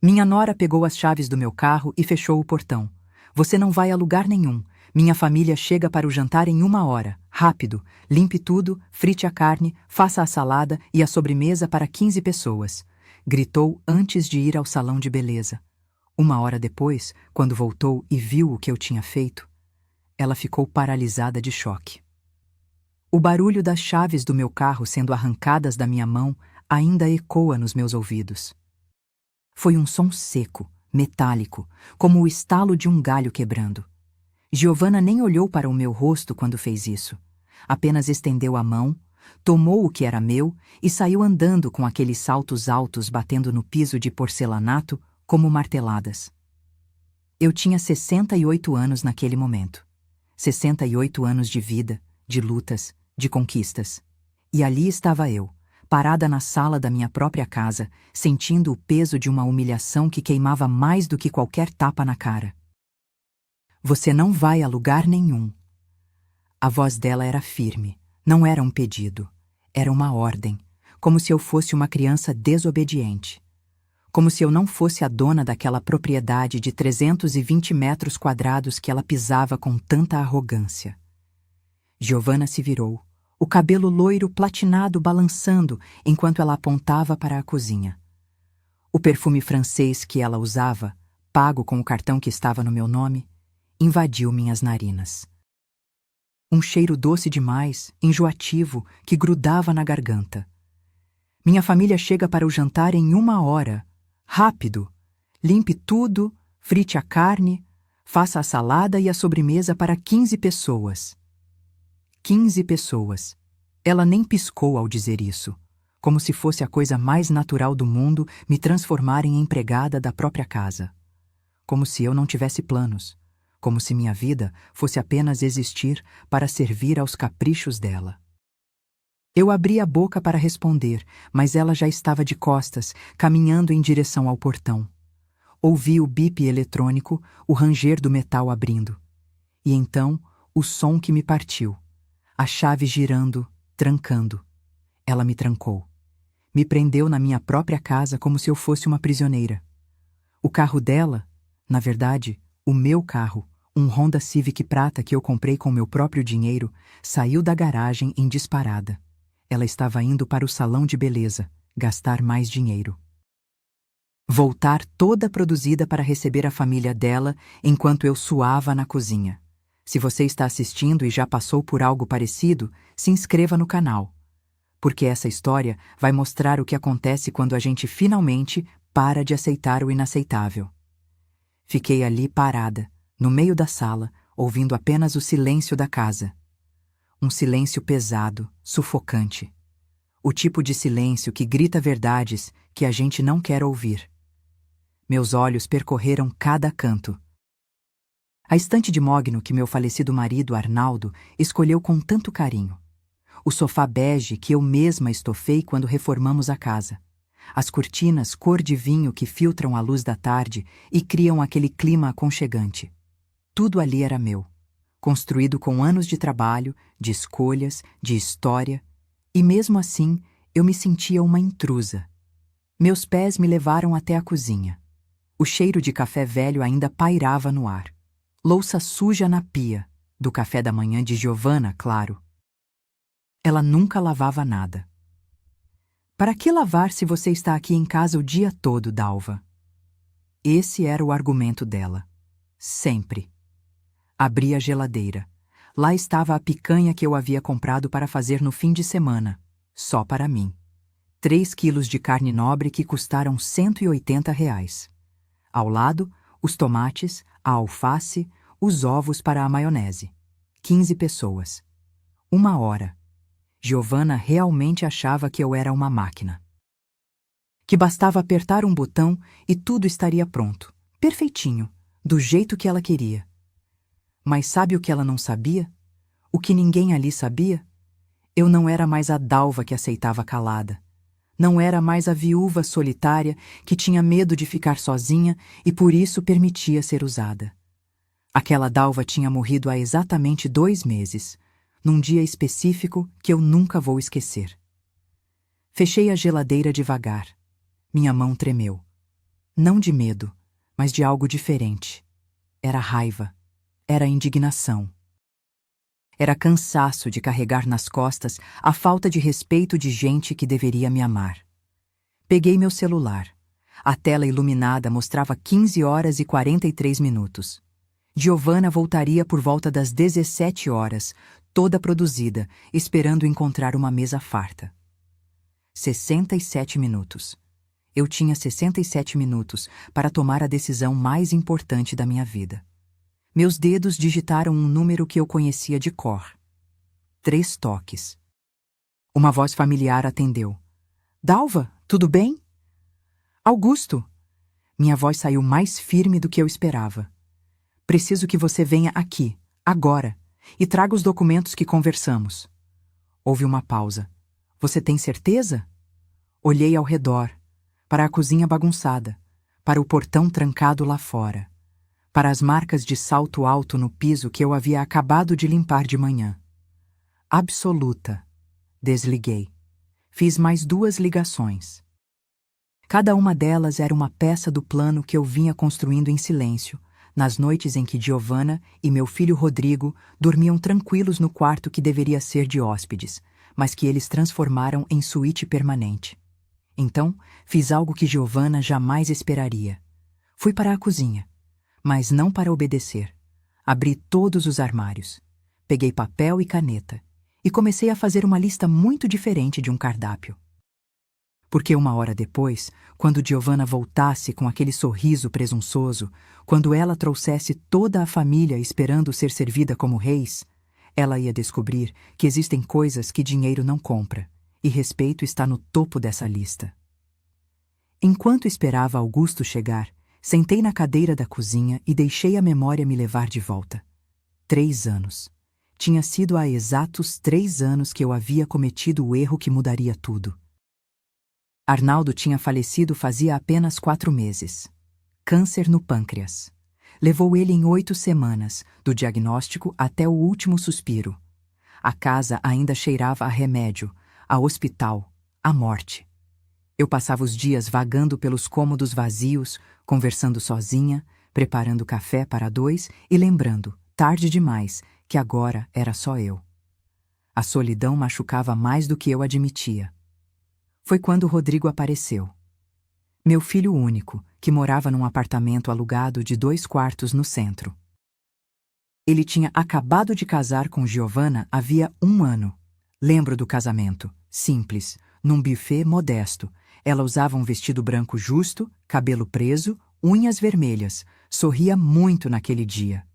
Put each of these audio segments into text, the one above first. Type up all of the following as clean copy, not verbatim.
Minha nora pegou as chaves do meu carro e fechou o portão. Você não vai a lugar nenhum. Minha família chega para o jantar em 1 hora. Rápido, limpe tudo, frite a carne, faça a salada e a sobremesa para 15 pessoas. Gritou antes de ir ao salão de beleza. 1 hora depois, quando voltou e viu o que eu tinha feito, ela ficou paralisada de choque. O barulho das chaves do meu carro sendo arrancadas da minha mão ainda ecoa nos meus ouvidos. Foi um som seco, metálico, como o estalo de um galho quebrando. Giovanna nem olhou para o meu rosto quando fez isso. Apenas estendeu a mão, tomou o que era meu e saiu andando com aqueles saltos altos batendo no piso de porcelanato como marteladas. Eu tinha 68 anos naquele momento. 68 anos de vida, de lutas, de conquistas. E ali estava eu, parada na sala da minha própria casa, sentindo o peso de uma humilhação que queimava mais do que qualquer tapa na cara. Você não vai a lugar nenhum. A voz dela era firme, não era um pedido, era uma ordem, como se eu fosse uma criança desobediente. Como se eu não fosse a dona daquela propriedade de 320 metros quadrados que ela pisava com tanta arrogância. Giovanna se virou, o cabelo loiro platinado balançando enquanto ela apontava para a cozinha. O perfume francês que ela usava, pago com o cartão que estava no meu nome, invadiu minhas narinas. Um cheiro doce demais, enjoativo, que grudava na garganta. Minha família chega para o jantar em 1 hora. Rápido! Limpe tudo, frite a carne, faça a salada e a sobremesa para 15 pessoas. 15 pessoas. Ela nem piscou ao dizer isso, como se fosse a coisa mais natural do mundo me transformar em empregada da própria casa. Como se eu não tivesse planos, como se minha vida fosse apenas existir para servir aos caprichos dela. Eu abri a boca para responder, mas ela já estava de costas, caminhando em direção ao portão. Ouvi o bip eletrônico, o ranger do metal abrindo. E então, o som que me partiu. A chave girando, trancando. Ela me trancou. Me prendeu na minha própria casa como se eu fosse uma prisioneira. O carro dela, na verdade, o meu carro, um Honda Civic prata que eu comprei com meu próprio dinheiro, saiu da garagem em disparada. Ela estava indo para o salão de beleza, gastar mais dinheiro. Voltar toda produzida para receber a família dela enquanto eu suava na cozinha. Se você está assistindo e já passou por algo parecido, se inscreva no canal. Porque essa história vai mostrar o que acontece quando a gente finalmente para de aceitar o inaceitável. Fiquei ali parada, no meio da sala, ouvindo apenas o silêncio da casa. Um silêncio pesado, sufocante. O tipo de silêncio que grita verdades que a gente não quer ouvir. Meus olhos percorreram cada canto. A estante de mogno que meu falecido marido, Arnaldo, escolheu com tanto carinho. O sofá bege que eu mesma estofei quando reformamos a casa. As cortinas cor de vinho que filtram a luz da tarde e criam aquele clima aconchegante. Tudo ali era meu. Construído com anos de trabalho, de escolhas, de história, e mesmo assim eu me sentia uma intrusa. Meus pés me levaram até a cozinha. O cheiro de café velho ainda pairava no ar. Louça suja na pia, do café da manhã de Giovanna, claro. Ela nunca lavava nada. Para que lavar se você está aqui em casa o dia todo, Dalva? Esse era o argumento dela. Sempre. Abri a geladeira. Lá estava a picanha que eu havia comprado para fazer no fim de semana, só para mim. 3 quilos de carne nobre que custaram R$ 180. Ao lado, os tomates, a alface, os ovos para a maionese. 15 pessoas. 1 hora. Giovanna realmente achava que eu era uma máquina. Que bastava apertar um botão e tudo estaria pronto, perfeitinho, do jeito que ela queria. Mas sabe o que ela não sabia? O que ninguém ali sabia? Eu não era mais a Dalva que aceitava calada. Não era mais a viúva solitária que tinha medo de ficar sozinha e por isso permitia ser usada. Aquela Dalva tinha morrido há exatamente 2 meses, num dia específico que eu nunca vou esquecer. Fechei a geladeira devagar. Minha mão tremeu. não de medo, mas de algo diferente. Era raiva, era indignação. Era cansaço de carregar nas costas a falta de respeito de gente que deveria me amar. Peguei meu celular. A tela iluminada mostrava 15 horas e 43 minutos. Giovanna voltaria por volta das 17 horas, toda produzida, esperando encontrar uma mesa farta. 67 minutos. Eu tinha 67 minutos para tomar a decisão mais importante da minha vida. Meus dedos digitaram um número que eu conhecia de cor. 3 toques. Uma voz familiar atendeu. Dalva, tudo bem? Augusto. Minha voz saiu mais firme do que eu esperava. Preciso que você venha aqui, agora, e traga os documentos que conversamos. Houve uma pausa. Você tem certeza? Olhei ao redor, para a cozinha bagunçada, para o portão trancado lá fora, para as marcas de salto alto no piso que eu havia acabado de limpar de manhã. Absoluta. Desliguei. Fiz mais 2 ligações. Cada uma delas era uma peça do plano que eu vinha construindo em silêncio, nas noites em que Giovanna e meu filho Rodrigo dormiam tranquilos no quarto que deveria ser de hóspedes, mas que eles transformaram em suíte permanente. Então, fiz algo que Giovanna jamais esperaria. Fui para a cozinha, mas não para obedecer. Abri todos os armários, peguei papel e caneta e comecei a fazer uma lista muito diferente de um cardápio. Porque 1 hora depois, quando Giovanna voltasse com aquele sorriso presunçoso, quando ela trouxesse toda a família esperando ser servida como reis, ela ia descobrir que existem coisas que dinheiro não compra, e respeito está no topo dessa lista. Enquanto esperava Augusto chegar, sentei na cadeira da cozinha e deixei a memória me levar de volta. 3 anos. Tinha sido há exatos 3 anos que eu havia cometido o erro que mudaria tudo. Arnaldo tinha falecido fazia apenas 4 meses. Câncer no pâncreas. Levou ele em 8 semanas, do diagnóstico até o último suspiro. A casa ainda cheirava a remédio, a hospital, a morte. Eu passava os dias vagando pelos cômodos vazios, conversando sozinha, preparando café para 2 e lembrando, tarde demais, que agora era só eu. A solidão machucava mais do que eu admitia. Foi quando Rodrigo apareceu. Meu filho único, que morava num apartamento alugado de 2 quartos no centro. Ele tinha acabado de casar com Giovanna havia 1 ano. Lembro do casamento, simples, num buffet modesto. Ela usava um vestido branco justo, cabelo preso, unhas vermelhas. Sorria muito naquele dia.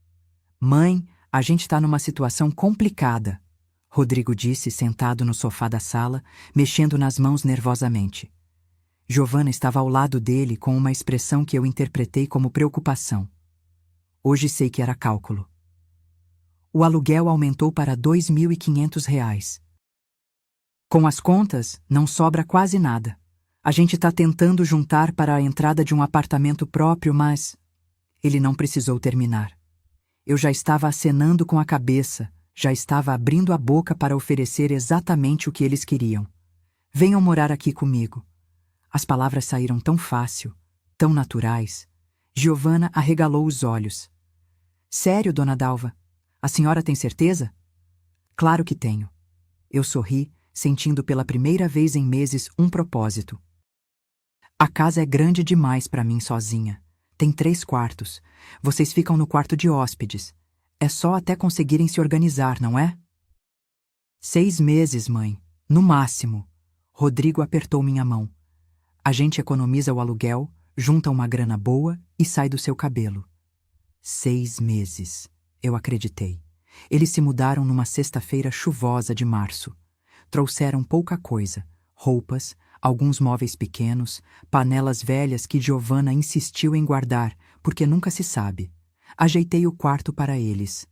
Mãe, a gente tá numa situação complicada. Rodrigo disse sentado no sofá da sala, mexendo nas mãos nervosamente. Giovanna estava ao lado dele com uma expressão que eu interpretei como preocupação. Hoje sei que era cálculo. O aluguel aumentou para R$ 2.500. Com as contas, não sobra quase nada. A gente está tentando juntar para a entrada de um apartamento próprio, mas... Ele não precisou terminar. Eu já estava acenando com a cabeça, já estava abrindo a boca para oferecer exatamente o que eles queriam. Venham morar aqui comigo. As palavras saíram tão fácil, tão naturais. Giovanna arregalou os olhos. Sério, dona Dalva? A senhora tem certeza? Claro que tenho. Eu sorri, sentindo pela primeira vez em meses um propósito. A casa é grande demais para mim sozinha. Tem 3 quartos. Vocês ficam no quarto de hóspedes. É só até conseguirem se organizar, não é? 6 meses, mãe. No máximo. Rodrigo apertou minha mão. A gente economiza o aluguel, junta uma grana boa e sai do seu cabelo. 6 meses. Eu acreditei. Eles se mudaram numa sexta-feira chuvosa de março. Trouxeram pouca coisa. Roupas, alguns móveis pequenos, panelas velhas que Giovanna insistiu em guardar, porque nunca se sabe. Ajeitei o quarto para eles.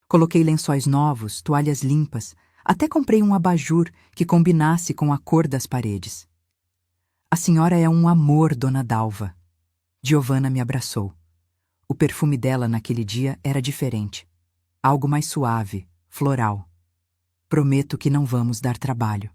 Coloquei lençóis novos, toalhas limpas, até comprei um abajur que combinasse com a cor das paredes. A senhora é um amor, dona Dalva. Giovanna me abraçou. O perfume dela naquele dia era diferente. Algo mais suave, floral. Prometo que não vamos dar trabalho.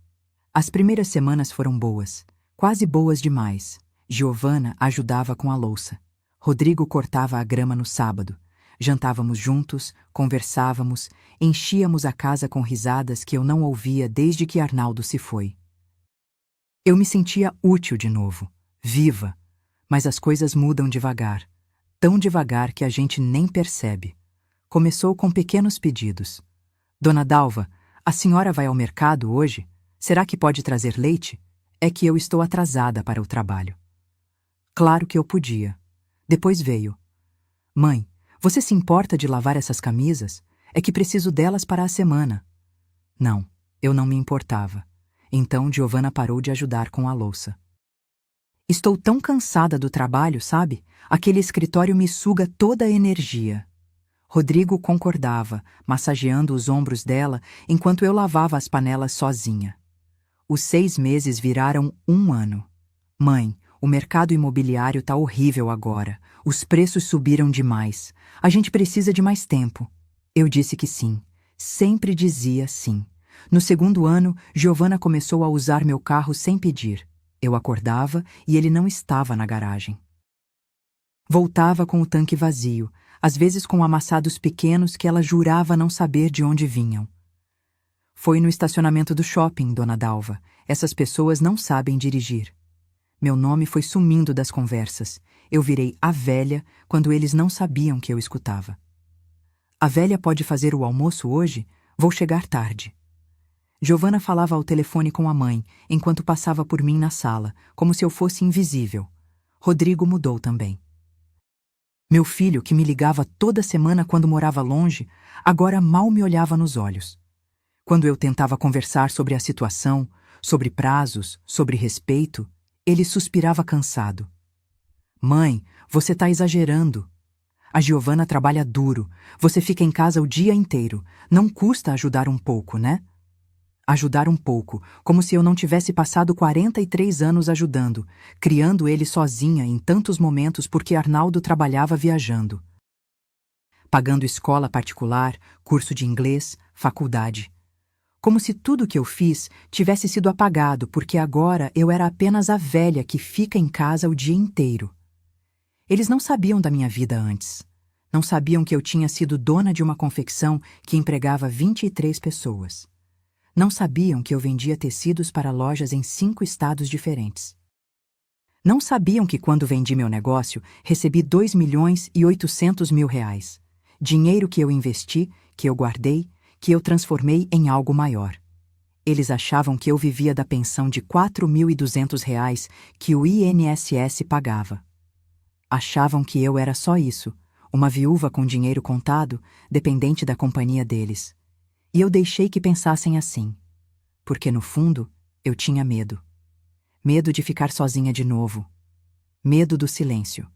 As primeiras semanas foram boas, quase boas demais. Giovana ajudava com a louça. Rodrigo cortava a grama no sábado. Jantávamos juntos, conversávamos, enchíamos a casa com risadas que eu não ouvia desde que Arnaldo se foi. Eu me sentia útil de novo, viva, mas as coisas mudam devagar, tão devagar que a gente nem percebe. Começou com pequenos pedidos. Dona Dalva, a senhora vai ao mercado hoje? Será que pode trazer leite? É que eu estou atrasada para o trabalho. Claro que eu podia. Depois veio. Mãe, você se importa de lavar essas camisas? É que preciso delas para a semana. Não, eu não me importava. Então Giovana parou de ajudar com a louça. Estou tão cansada do trabalho, sabe? Aquele escritório me suga toda a energia. Rodrigo concordava, massageando os ombros dela enquanto eu lavava as panelas sozinha. Os 6 meses viraram 1 ano. Mãe, o mercado imobiliário tá horrível agora. Os preços subiram demais. A gente precisa de mais tempo. Eu disse que sim. Sempre dizia sim. No 2º ano, Giovana começou a usar meu carro sem pedir. Eu acordava e ele não estava na garagem. Voltava com o tanque vazio, às vezes com amassados pequenos que ela jurava não saber de onde vinham. Foi no estacionamento do shopping, Dona Dalva. Essas pessoas não sabem dirigir. Meu nome foi sumindo das conversas. Eu virei a velha quando eles não sabiam que eu escutava. A velha pode fazer o almoço hoje? Vou chegar tarde. Giovana falava ao telefone com a mãe, enquanto passava por mim na sala, como se eu fosse invisível. Rodrigo mudou também. Meu filho, que me ligava toda semana quando morava longe, agora mal me olhava nos olhos. Quando eu tentava conversar sobre a situação, sobre prazos, sobre respeito, ele suspirava cansado. Mãe, você tá exagerando. A Giovana trabalha duro, você fica em casa o dia inteiro, não custa ajudar um pouco, né? Ajudar um pouco, como se eu não tivesse passado 43 anos ajudando, criando ele sozinha em tantos momentos porque Arnaldo trabalhava viajando. Pagando escola particular, curso de inglês, faculdade. Como se tudo o que eu fiz tivesse sido apagado porque agora eu era apenas a velha que fica em casa o dia inteiro. Eles não sabiam da minha vida antes. Não sabiam que eu tinha sido dona de uma confecção que empregava 23 pessoas. Não sabiam que eu vendia tecidos para lojas em 5 estados diferentes. Não sabiam que quando vendi meu negócio, recebi 2.800.000 reais. Dinheiro que eu investi, que eu guardei, que eu transformei em algo maior. Eles achavam que eu vivia da pensão de 4.200 reais que o INSS pagava. Achavam que eu era só isso, uma viúva com dinheiro contado, dependente da companhia deles. E eu deixei que pensassem assim, porque no fundo eu tinha medo. Medo de ficar sozinha de novo. Medo do silêncio.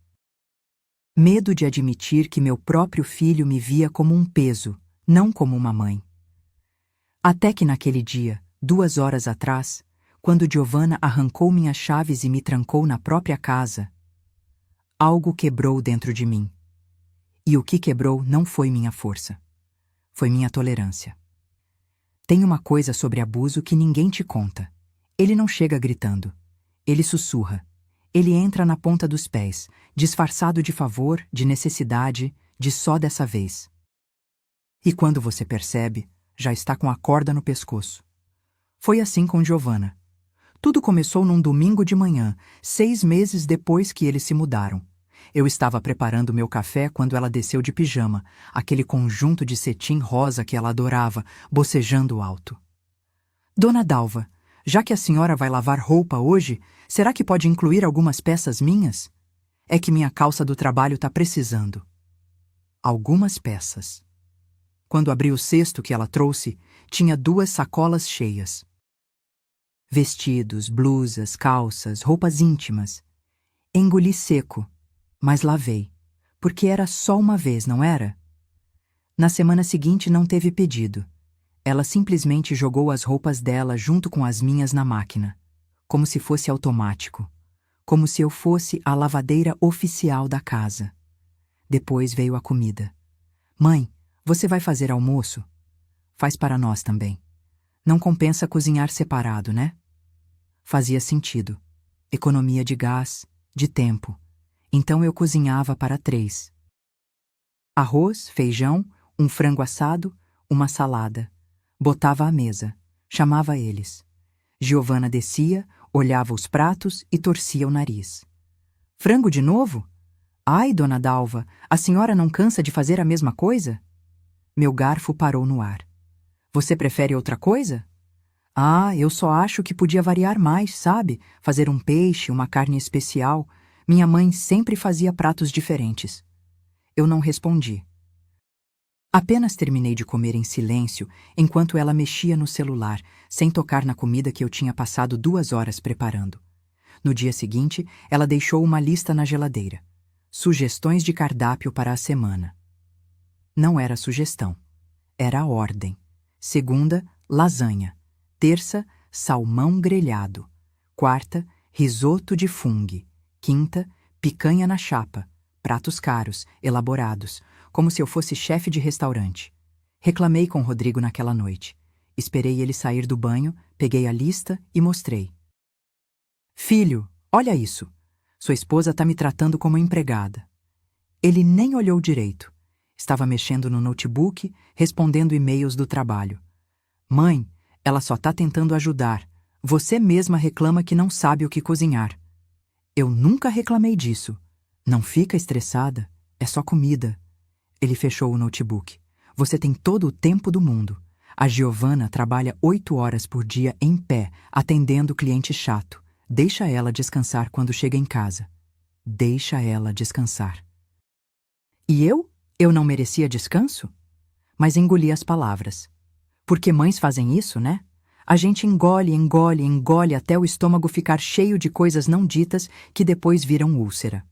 Medo de admitir que meu próprio filho me via como um peso, não como uma mãe. Até que naquele dia, 2 horas atrás, quando Giovana arrancou minhas chaves e me trancou na própria casa, algo quebrou dentro de mim. E o que quebrou não foi minha força. Foi minha tolerância. Tem uma coisa sobre abuso que ninguém te conta. Ele não chega gritando. Ele sussurra. Ele entra na ponta dos pés, disfarçado de favor, de necessidade, de só dessa vez. E quando você percebe, já está com a corda no pescoço. Foi assim com Giovana. Tudo começou num domingo de manhã, 6 meses depois que eles se mudaram. Eu estava preparando meu café quando ela desceu de pijama, aquele conjunto de cetim rosa que ela adorava, bocejando alto. Dona Dalva, já que a senhora vai lavar roupa hoje, será que pode incluir algumas peças minhas? É que minha calça do trabalho tá precisando. Algumas peças. Quando abri o cesto que ela trouxe, tinha 2 sacolas cheias. Vestidos, blusas, calças, roupas íntimas. Engoli seco, mas lavei, porque era só uma vez, não era? Na semana seguinte não teve pedido. Ela simplesmente jogou as roupas dela junto com as minhas na máquina, como se fosse automático, como se eu fosse a lavadeira oficial da casa. Depois veio a comida. Mãe, você vai fazer almoço? Faz para nós também. Não compensa cozinhar separado, né? Fazia sentido. Economia de gás, de tempo. Então eu cozinhava para 3. Arroz, feijão, um frango assado, uma salada. Botava à mesa. Chamava eles. Giovanna descia, olhava os pratos e torcia o nariz. Frango de novo? Ai, dona Dalva, a senhora não cansa de fazer a mesma coisa? Meu garfo parou no ar. Você prefere outra coisa? Ah, eu só acho que podia variar mais, sabe? Fazer um peixe, uma carne especial. Minha mãe sempre fazia pratos diferentes. Eu não respondi. Apenas terminei de comer em silêncio enquanto ela mexia no celular, sem tocar na comida que eu tinha passado 2 horas preparando. No dia seguinte, ela deixou uma lista na geladeira. Sugestões de cardápio para a semana. Não era sugestão. Era ordem. Segunda, lasanha. Terça, salmão grelhado. Quarta, risoto de fungo. Quinta, picanha na chapa. Pratos caros, elaborados, como se eu fosse chefe de restaurante. Reclamei com Rodrigo naquela noite. Esperei ele sair do banho, peguei a lista e mostrei. Filho, olha isso. Sua esposa tá me tratando como empregada. Ele nem olhou direito. Estava mexendo no notebook, respondendo e-mails do trabalho. Mãe, ela só tá tentando ajudar. Você mesma reclama que não sabe o que cozinhar. Eu nunca reclamei disso. Não fica estressada, é só comida. Ele fechou o notebook. Você tem todo o tempo do mundo. A Giovanna trabalha 8 horas por dia em pé, atendendo cliente chato. Deixa ela descansar quando chega em casa. Deixa ela descansar. E eu? Eu não merecia descanso? Mas engoli as palavras. Porque mães fazem isso, né? A gente engole, engole, engole até o estômago ficar cheio de coisas não ditas que depois viram úlcera.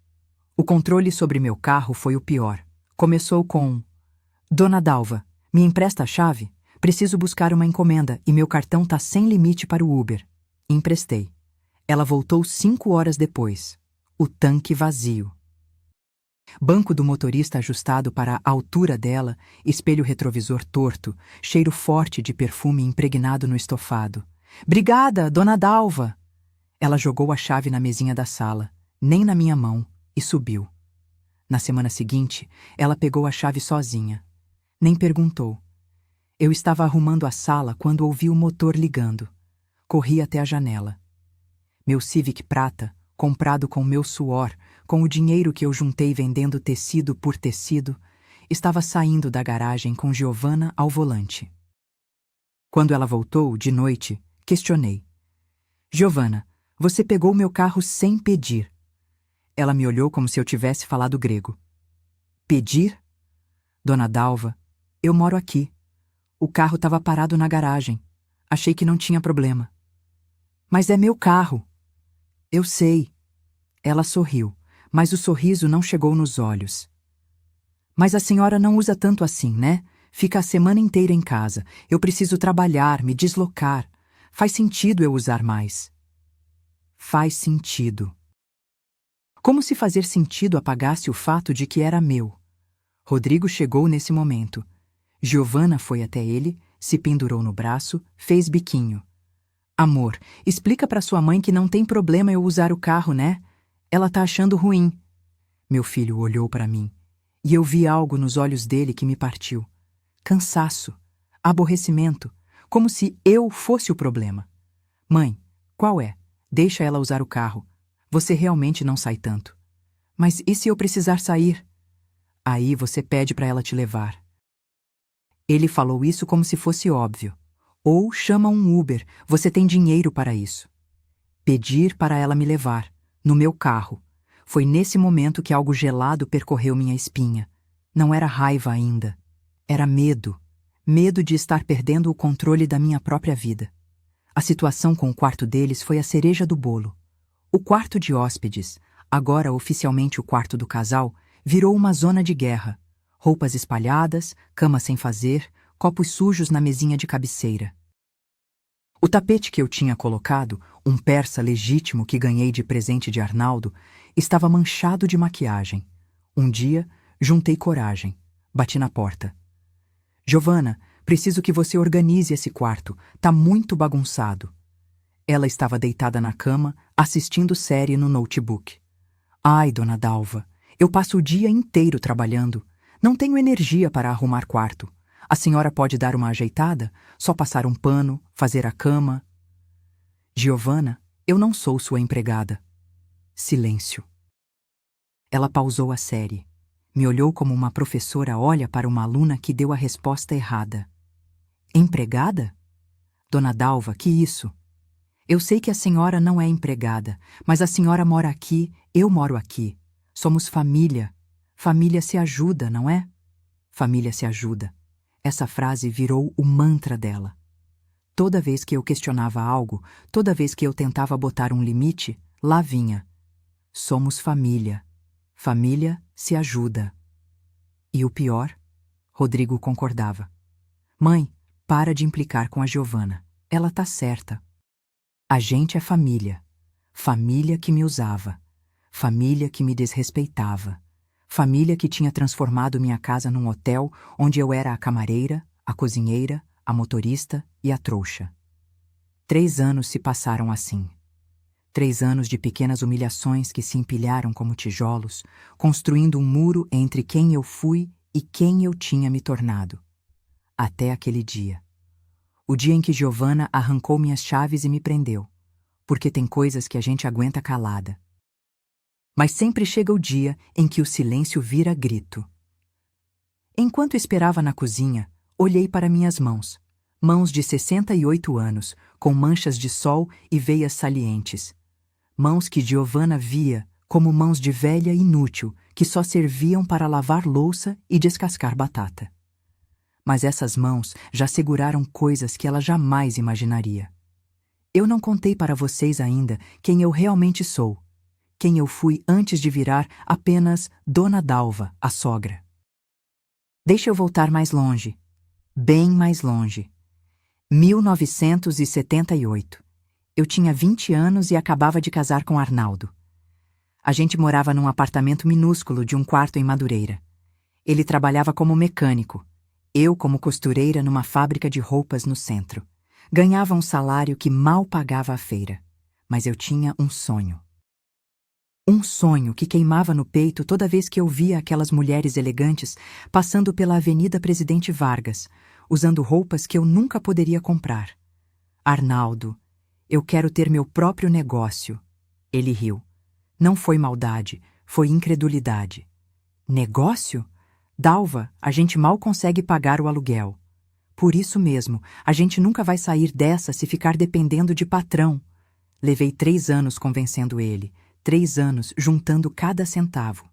O controle sobre meu carro foi o pior. Começou com: Dona Dalva, me empresta a chave? Preciso buscar uma encomenda e meu cartão tá sem limite para o Uber. Emprestei. Ela voltou 5 horas depois. O tanque vazio. Banco do motorista ajustado para a altura dela, espelho retrovisor torto, cheiro forte de perfume impregnado no estofado. Obrigada, Dona Dalva! Ela jogou a chave na mesinha da sala, nem na minha mão, e subiu. Na semana seguinte, ela pegou a chave sozinha. Nem perguntou. Eu estava arrumando a sala quando ouvi o motor ligando. Corri até a janela. Meu Civic prata, comprado com meu suor, com o dinheiro que eu juntei vendendo tecido por tecido, estava saindo da garagem com Giovanna ao volante. Quando ela voltou, de noite, questionei. Giovanna, você pegou meu carro sem pedir. Ela me olhou como se eu tivesse falado grego. Pedir? Dona Dalva, eu moro aqui. O carro estava parado na garagem. Achei que não tinha problema. Mas é meu carro. Eu sei. Ela sorriu, mas o sorriso não chegou nos olhos. Mas a senhora não usa tanto assim, né? Fica a semana inteira em casa. Eu preciso trabalhar, me deslocar. Faz sentido eu usar mais. Faz sentido. Como se fazer sentido apagasse o fato de que era meu. Rodrigo chegou nesse momento. Giovanna foi até ele, se pendurou no braço, fez biquinho. Amor, explica para sua mãe que não tem problema eu usar o carro, né? Ela tá achando ruim. Meu filho olhou para mim, e eu vi algo nos olhos dele que me partiu. Cansaço, aborrecimento, como se eu fosse o problema. Mãe, qual é? Deixa ela usar o carro. Você realmente não sai tanto. Mas e se eu precisar sair? Aí você pede para ela te levar. Ele falou isso como se fosse óbvio. Ou chama um Uber, você tem dinheiro para isso. Pedir para ela me levar, no meu carro. Foi nesse momento que algo gelado percorreu minha espinha. Não era raiva ainda. Era medo. Medo de estar perdendo o controle da minha própria vida. A situação com o quarto deles foi a cereja do bolo. O quarto de hóspedes, agora oficialmente o quarto do casal, virou uma zona de guerra. Roupas espalhadas, cama sem fazer, copos sujos na mesinha de cabeceira. O tapete que eu tinha colocado, um persa legítimo que ganhei de presente de Arnaldo, estava manchado de maquiagem. Um dia, juntei coragem. Bati na porta. Giovanna, preciso que você organize esse quarto. Tá muito bagunçado. Ela estava deitada na cama, assistindo série no notebook. Ai, dona Dalva, eu passo o dia inteiro trabalhando. Não tenho energia para arrumar quarto. A senhora pode dar uma ajeitada? Só passar um pano, fazer a cama? Giovana, eu não sou sua empregada. Silêncio. Ela pausou a série. Me olhou como uma professora olha para uma aluna que deu a resposta errada. Empregada? Dona Dalva, que isso? Eu sei que a senhora não é empregada, mas a senhora mora aqui, eu moro aqui. Somos família. Família se ajuda, não é? Família se ajuda. Essa frase virou o mantra dela. Toda vez que eu questionava algo, toda vez que eu tentava botar um limite, lá vinha. Somos família. Família se ajuda. E o pior? Rodrigo concordava. Mãe, para de implicar com a Giovana. Ela tá certa. A gente é família. Família que me usava. Família que me desrespeitava. Família que tinha transformado minha casa num hotel onde eu era a camareira, a cozinheira, a motorista e a trouxa. 3 anos se passaram assim. 3 anos de pequenas humilhações que se empilharam como tijolos, construindo um muro entre quem eu fui e quem eu tinha me tornado. Até aquele dia. O dia em que Giovana arrancou minhas chaves e me prendeu, porque tem coisas que a gente aguenta calada. Mas sempre chega o dia em que o silêncio vira grito. Enquanto esperava na cozinha, olhei para minhas mãos. Mãos de 68 anos, com manchas de sol e veias salientes. Mãos que Giovana via como mãos de velha inútil que só serviam para lavar louça e descascar batata. Mas essas mãos já seguraram coisas que ela jamais imaginaria. Eu não contei para vocês ainda quem eu realmente sou, quem eu fui antes de virar apenas Dona Dalva, a sogra. Deixa eu voltar mais longe, bem mais longe. 1978. Eu tinha 20 anos e acabava de casar com Arnaldo. A gente morava num apartamento minúsculo de um quarto em Madureira. Ele trabalhava como mecânico, eu como costureira numa fábrica de roupas no centro. Ganhava um salário que mal pagava a feira, mas eu tinha um sonho. Um sonho que queimava no peito toda vez que eu via aquelas mulheres elegantes passando pela Avenida Presidente Vargas, usando roupas que eu nunca poderia comprar. Arnaldo, eu quero ter meu próprio negócio. Ele riu. Não foi maldade, foi incredulidade. Negócio? Dalva, a gente mal consegue pagar o aluguel. Por isso mesmo, a gente nunca vai sair dessa se ficar dependendo de patrão. Levei 3 anos convencendo ele, 3 anos juntando cada centavo.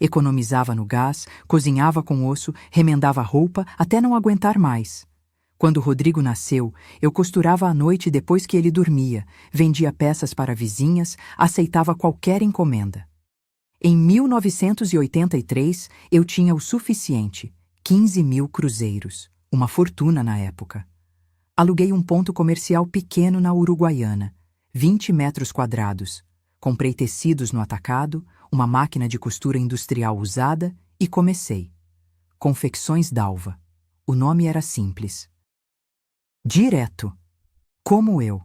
Economizava no gás, cozinhava com osso, remendava roupa até não aguentar mais. Quando Rodrigo nasceu, eu costurava à noite depois que ele dormia, vendia peças para vizinhas, aceitava qualquer encomenda. Em 1983, eu tinha o suficiente, 15.000 cruzeiros, uma fortuna na época. Aluguei um ponto comercial pequeno na Uruguaiana, 20 metros quadrados. Comprei tecidos no atacado, uma máquina de costura industrial usada e comecei. Confecções Dalva. O nome era simples. Direto. Como eu.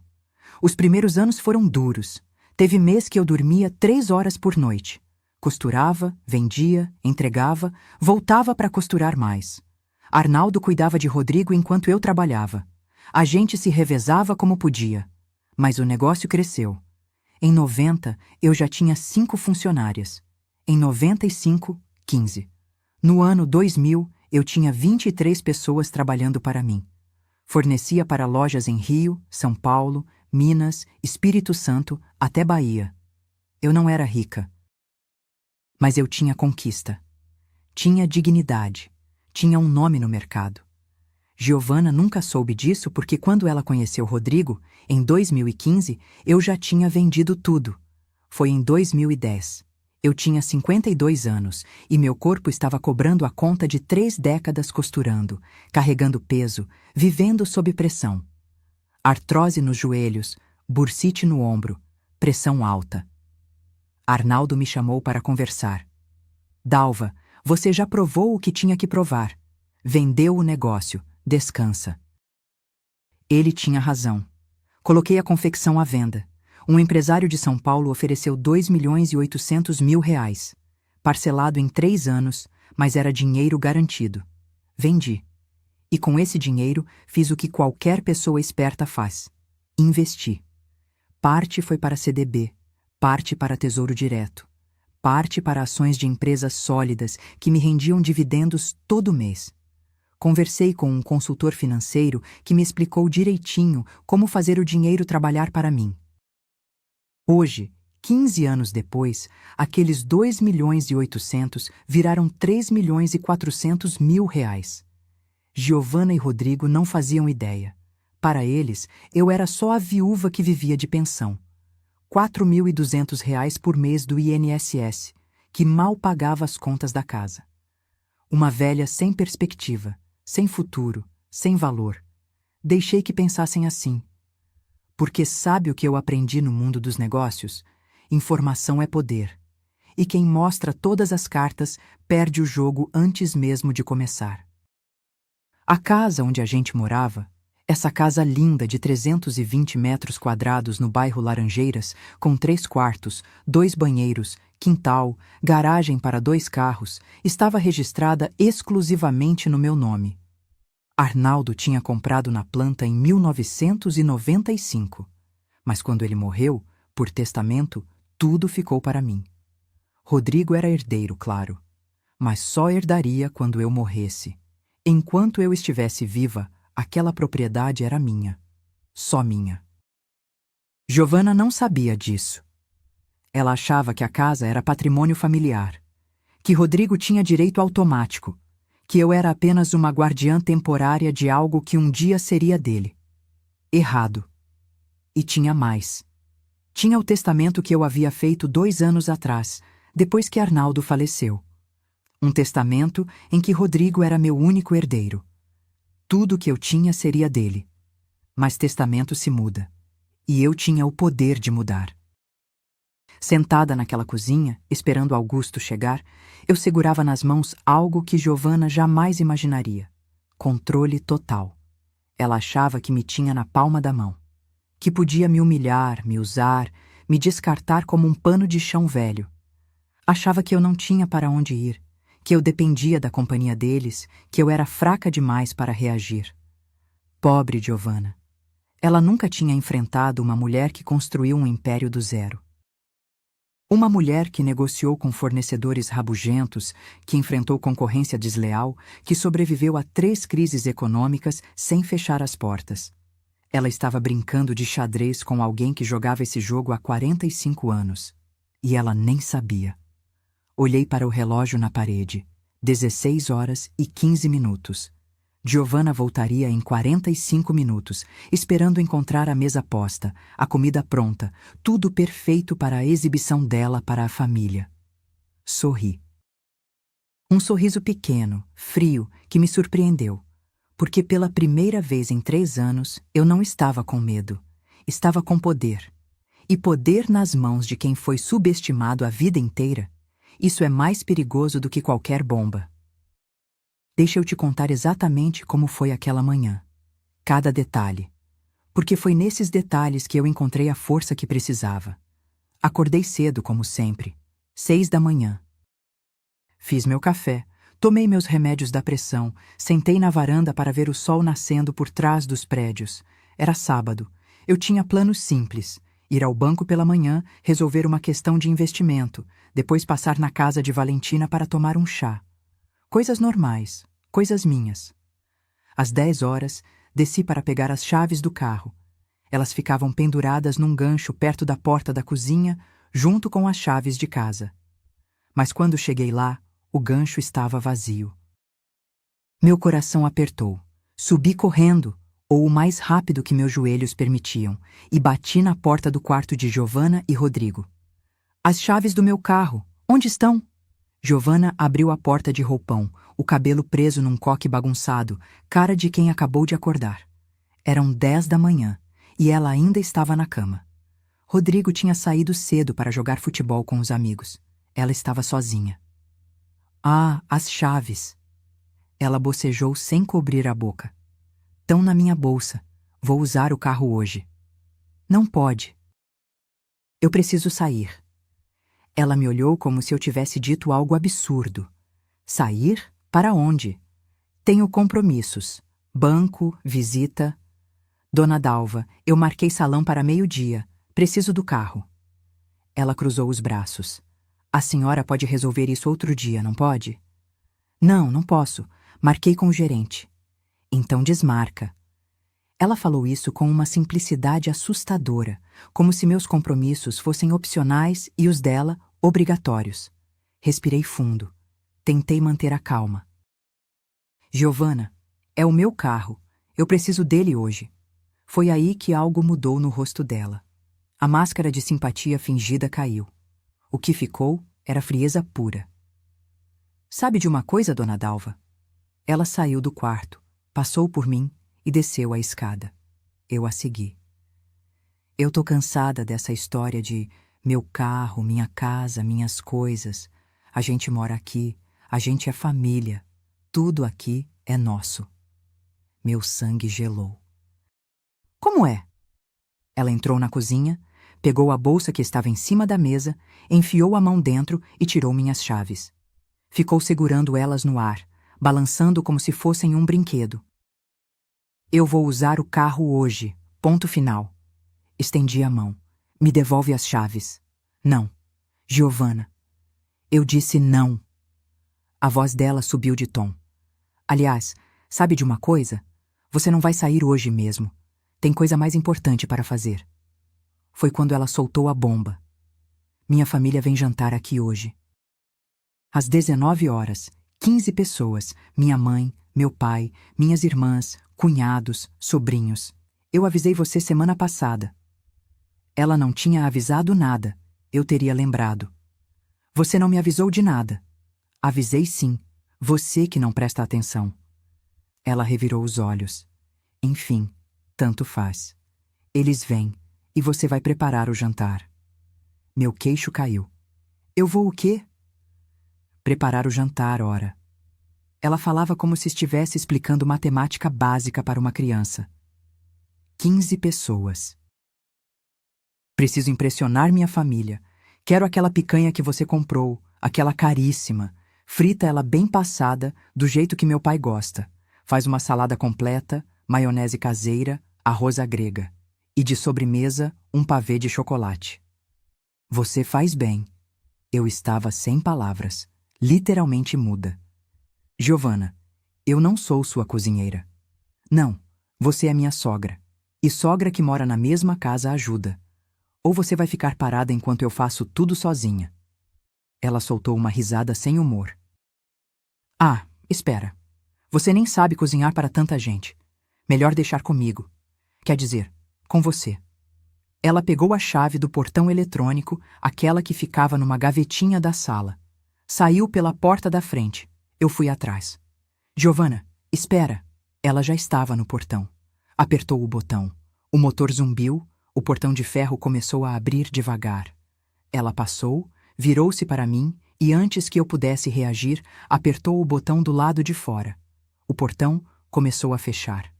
Os primeiros anos foram duros. Teve mês que eu dormia 3 horas por noite. Costurava, vendia, entregava, voltava para costurar mais. Arnaldo cuidava de Rodrigo enquanto eu trabalhava. A gente se revezava como podia. Mas o negócio cresceu. Em 90, eu já tinha 5 funcionárias. Em 95, 15. No ano 2000, eu tinha 23 pessoas trabalhando para mim. Fornecia para lojas em Rio, São Paulo, Minas, Espírito Santo, até Bahia. Eu não era rica. Mas eu tinha conquista. Tinha dignidade. Tinha um nome no mercado. Giovana nunca soube disso porque quando ela conheceu Rodrigo, em 2015, eu já tinha vendido tudo. Foi em 2010. Eu tinha 52 anos e meu corpo estava cobrando a conta de 3 décadas costurando, carregando peso, vivendo sob pressão. Artrose nos joelhos, bursite no ombro, pressão alta. Arnaldo me chamou para conversar. Dalva, você já provou o que tinha que provar. Vendeu o negócio, descansa. Ele tinha razão. Coloquei a confecção à venda. Um empresário de São Paulo ofereceu 2.800.000 reais, parcelado em 3 anos, mas era dinheiro garantido. Vendi. E com esse dinheiro fiz o que qualquer pessoa esperta faz: investi. Parte foi para CDB, parte para Tesouro Direto, parte para ações de empresas sólidas que me rendiam dividendos todo mês. Conversei com um consultor financeiro que me explicou direitinho como fazer o dinheiro trabalhar para mim. Hoje, 15 anos depois, aqueles 2.800.000 viraram 3.400.000 reais. Giovana e Rodrigo não faziam ideia. Para eles, eu era só a viúva que vivia de pensão. 4.200 reais por mês do INSS, que mal pagava as contas da casa. Uma velha sem perspectiva, sem futuro, sem valor. Deixei que pensassem assim. Porque sabe o que eu aprendi no mundo dos negócios? Informação é poder. E quem mostra todas as cartas perde o jogo antes mesmo de começar. A casa onde a gente morava, essa casa linda de 320 metros quadrados no bairro Laranjeiras, com 3 quartos, 2 banheiros, quintal, garagem para 2 carros, estava registrada exclusivamente no meu nome. Arnaldo tinha comprado na planta em 1995, mas quando ele morreu, por testamento, tudo ficou para mim. Rodrigo era herdeiro, claro, mas só herdaria quando eu morresse. Enquanto eu estivesse viva, aquela propriedade era minha, só minha. Giovana não sabia disso. Ela achava que a casa era patrimônio familiar, que Rodrigo tinha direito automático, que eu era apenas uma guardiã temporária de algo que um dia seria dele. Errado. E tinha mais. Tinha o testamento que eu havia feito 2 anos atrás, depois que Arnaldo faleceu. Um testamento em que Rodrigo era meu único herdeiro. Tudo que eu tinha seria dele. Mas testamento se muda. E eu tinha o poder de mudar. Sentada naquela cozinha, esperando Augusto chegar, eu segurava nas mãos algo que Giovana jamais imaginaria: controle total. Ela achava que me tinha na palma da mão, que podia me humilhar, me usar, me descartar como um pano de chão velho. Achava que eu não tinha para onde ir, que eu dependia da companhia deles, que eu era fraca demais para reagir. Pobre Giovana. Ela nunca tinha enfrentado uma mulher que construiu um império do zero. Uma mulher que negociou com fornecedores rabugentos, que enfrentou concorrência desleal, que sobreviveu a 3 crises econômicas sem fechar as portas. Ela estava brincando de xadrez com alguém que jogava esse jogo há 45 anos. E ela nem sabia. Olhei para o relógio na parede. 16h15. Giovana voltaria em 45 minutos, esperando encontrar a mesa posta, a comida pronta, tudo perfeito para a exibição dela para a família. Sorri. Um sorriso pequeno, frio, que me surpreendeu, porque pela primeira vez em 3 anos eu não estava com medo, estava com poder. E poder nas mãos de quem foi subestimado a vida inteira, isso é mais perigoso do que qualquer bomba. Deixa eu te contar exatamente como foi aquela manhã. Cada detalhe. Porque foi nesses detalhes que eu encontrei a força que precisava. Acordei cedo, como sempre. 6 da manhã. Fiz meu café, tomei meus remédios da pressão, sentei na varanda para ver o sol nascendo por trás dos prédios. Era sábado. Eu tinha planos simples. Ir ao banco pela manhã, resolver uma questão de investimento, depois passar na casa de Valentina para tomar um chá. Coisas normais, coisas minhas. Às 10h, desci para pegar as chaves do carro. Elas ficavam penduradas num gancho perto da porta da cozinha, junto com as chaves de casa. Mas quando cheguei lá, o gancho estava vazio. Meu coração apertou. Subi correndo, ou o mais rápido que meus joelhos permitiam, e bati na porta do quarto de Giovana e Rodrigo. As chaves do meu carro, onde estão? Giovana abriu a porta de roupão, o cabelo preso num coque bagunçado, cara de quem acabou de acordar. Eram 10 da manhã, e ela ainda estava na cama. Rodrigo tinha saído cedo para jogar futebol com os amigos. Ela estava sozinha. Ah, as chaves! Ela bocejou sem cobrir a boca. Tão na minha bolsa. Vou usar o carro hoje. Não pode. Eu preciso sair. Ela me olhou como se eu tivesse dito algo absurdo. Sair? Para onde? Tenho compromissos. Banco, visita. Dona Dalva, eu marquei salão para meio-dia. Preciso do carro. Ela cruzou os braços. A senhora pode resolver isso outro dia, não pode? Não, não posso. Marquei com o gerente. Então desmarca. Ela falou isso com uma simplicidade assustadora, como se meus compromissos fossem opcionais e os dela obrigatórios. Respirei fundo. Tentei manter a calma. Giovanna, é o meu carro. Eu preciso dele hoje. Foi aí que algo mudou no rosto dela. A máscara de simpatia fingida caiu. O que ficou era frieza pura. Sabe de uma coisa, Dona Dalva? Ela saiu do quarto, passou por mim e desceu a escada. Eu a segui. Eu tô cansada dessa história de meu carro, minha casa, minhas coisas. A gente mora aqui, a gente é família. Tudo aqui é nosso. Meu sangue gelou. Como é? Ela entrou na cozinha, pegou a bolsa que estava em cima da mesa, enfiou a mão dentro e tirou minhas chaves. Ficou segurando elas no ar, balançando como se fossem um brinquedo. Eu vou usar o carro hoje. Ponto final. Estendi a mão. Me devolve as chaves. Não. Giovanna. Eu disse não. A voz dela subiu de tom. Aliás, sabe de uma coisa? Você não vai sair hoje mesmo. Tem coisa mais importante para fazer. Foi quando ela soltou a bomba. Minha família vem jantar aqui hoje. Às 19 horas, 15 pessoas, minha mãe, meu pai, minhas irmãs, cunhados, sobrinhos. Eu avisei você semana passada. Ela não tinha avisado nada. Eu teria lembrado. Você não me avisou de nada. Avisei sim. Você que não presta atenção. Ela revirou os olhos. Enfim, tanto faz. Eles vêm e você vai preparar o jantar. Meu queixo caiu. Eu vou o quê? Preparar o jantar, ora. Ela falava como se estivesse explicando matemática básica para uma criança. 15 pessoas. Preciso impressionar minha família. Quero aquela picanha que você comprou, aquela caríssima. Frita ela bem passada, do jeito que meu pai gosta. Faz uma salada completa, maionese caseira, arroz à grega. E de sobremesa, um pavê de chocolate. Você faz bem. Eu estava sem palavras, literalmente muda. Giovanna, eu não sou sua cozinheira. Não, você é minha sogra. E sogra que mora na mesma casa ajuda. Ou você vai ficar parada enquanto eu faço tudo sozinha. Ela soltou uma risada sem humor. Ah, espera. Você nem sabe cozinhar para tanta gente. Melhor deixar comigo. Quer dizer, com você. Ela pegou a chave do portão eletrônico, aquela que ficava numa gavetinha da sala. Saiu pela porta da frente. Eu fui atrás. Giovanna, espera. Ela já estava no portão. Apertou o botão. O motor zumbiu, o portão de ferro começou a abrir devagar. Ela passou, virou-se para mim e antes que eu pudesse reagir, apertou o botão do lado de fora. O portão começou a fechar.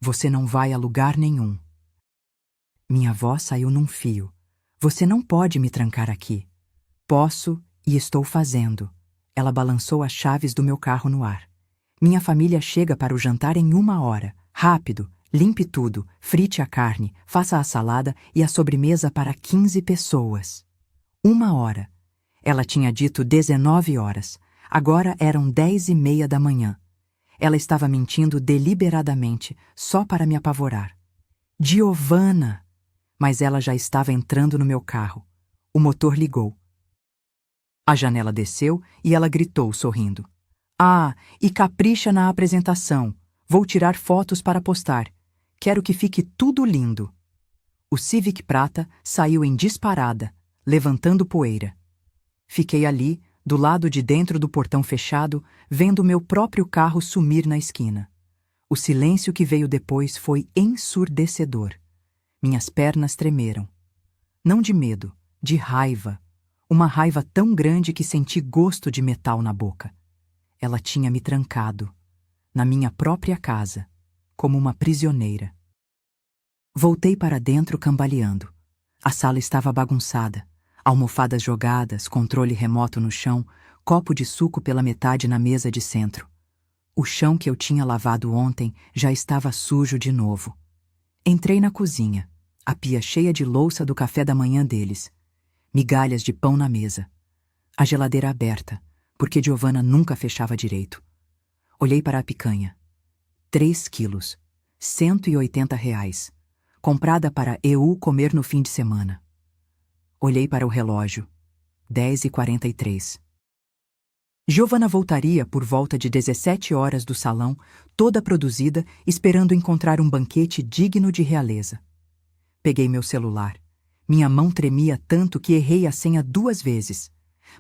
Você não vai a lugar nenhum. Minha voz saiu num fio. Você não pode me trancar aqui. Posso e estou fazendo. Ela balançou as chaves do meu carro no ar. Minha família chega para o jantar em 1 hora. Rápido, limpe tudo, frite a carne, faça a salada e a sobremesa para 15 pessoas. 1 hora. Ela tinha dito 19 horas. Agora eram 10h30 da manhã. Ela estava mentindo deliberadamente, só para me apavorar. Giovanna! Mas ela já estava entrando no meu carro. O motor ligou. A janela desceu e ela gritou, sorrindo. Ah, e capricha na apresentação. Vou tirar fotos para postar. Quero que fique tudo lindo. O Civic prata saiu em disparada, levantando poeira. Fiquei ali, do lado de dentro do portão fechado, vendo meu próprio carro sumir na esquina. O silêncio que veio depois foi ensurdecedor. Minhas pernas tremeram. Não de medo, de raiva. Uma raiva tão grande que senti gosto de metal na boca. Ela tinha me trancado, na minha própria casa, como uma prisioneira. Voltei para dentro cambaleando. A sala estava bagunçada. Almofadas jogadas, controle remoto no chão, copo de suco pela metade na mesa de centro. O chão que eu tinha lavado ontem já estava sujo de novo. Entrei na cozinha, a pia cheia de louça do café da manhã deles. Migalhas de pão na mesa. A geladeira aberta, porque Giovanna nunca fechava direito. Olhei para a picanha. 3 quilos. R$ 180. Comprada para eu comer no fim de semana. Olhei para o relógio. 10h43. Giovanna voltaria por volta de 17 horas do salão, toda produzida, esperando encontrar um banquete digno de realeza. Peguei meu celular. Minha mão tremia tanto que errei a senha 2 vezes.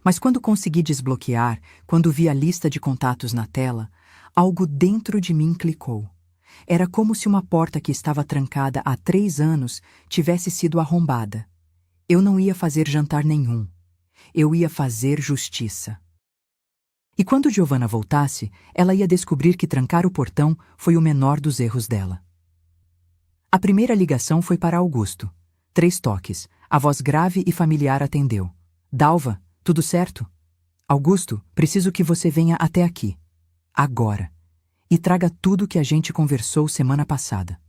Mas quando consegui desbloquear, quando vi a lista de contatos na tela, algo dentro de mim clicou. Era como se uma porta que estava trancada há 3 anos tivesse sido arrombada. Eu não ia fazer jantar nenhum. Eu ia fazer justiça. E quando Giovanna voltasse, ela ia descobrir que trancar o portão foi o menor dos erros dela. A primeira ligação foi para Augusto. 3 toques. A voz grave e familiar atendeu. Dalva, tudo certo? Augusto, preciso que você venha até aqui. Agora. E traga tudo que a gente conversou semana passada.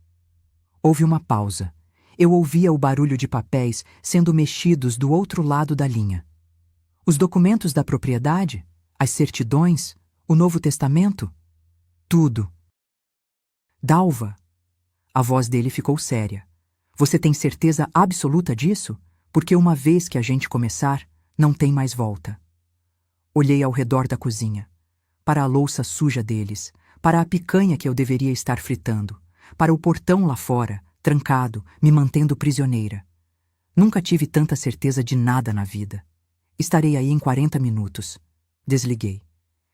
Houve uma pausa. Eu ouvia o barulho de papéis sendo mexidos do outro lado da linha. Os documentos da propriedade? As certidões? O Novo Testamento? Tudo. Dalva. A voz dele ficou séria. Você tem certeza absoluta disso? Porque uma vez que a gente começar, não tem mais volta. Olhei ao redor da cozinha. Para a louça suja deles. Para a picanha que eu deveria estar fritando. Para o portão lá fora, trancado, me mantendo prisioneira. Nunca tive tanta certeza de nada na vida. Estarei aí em 40 minutos. Desliguei.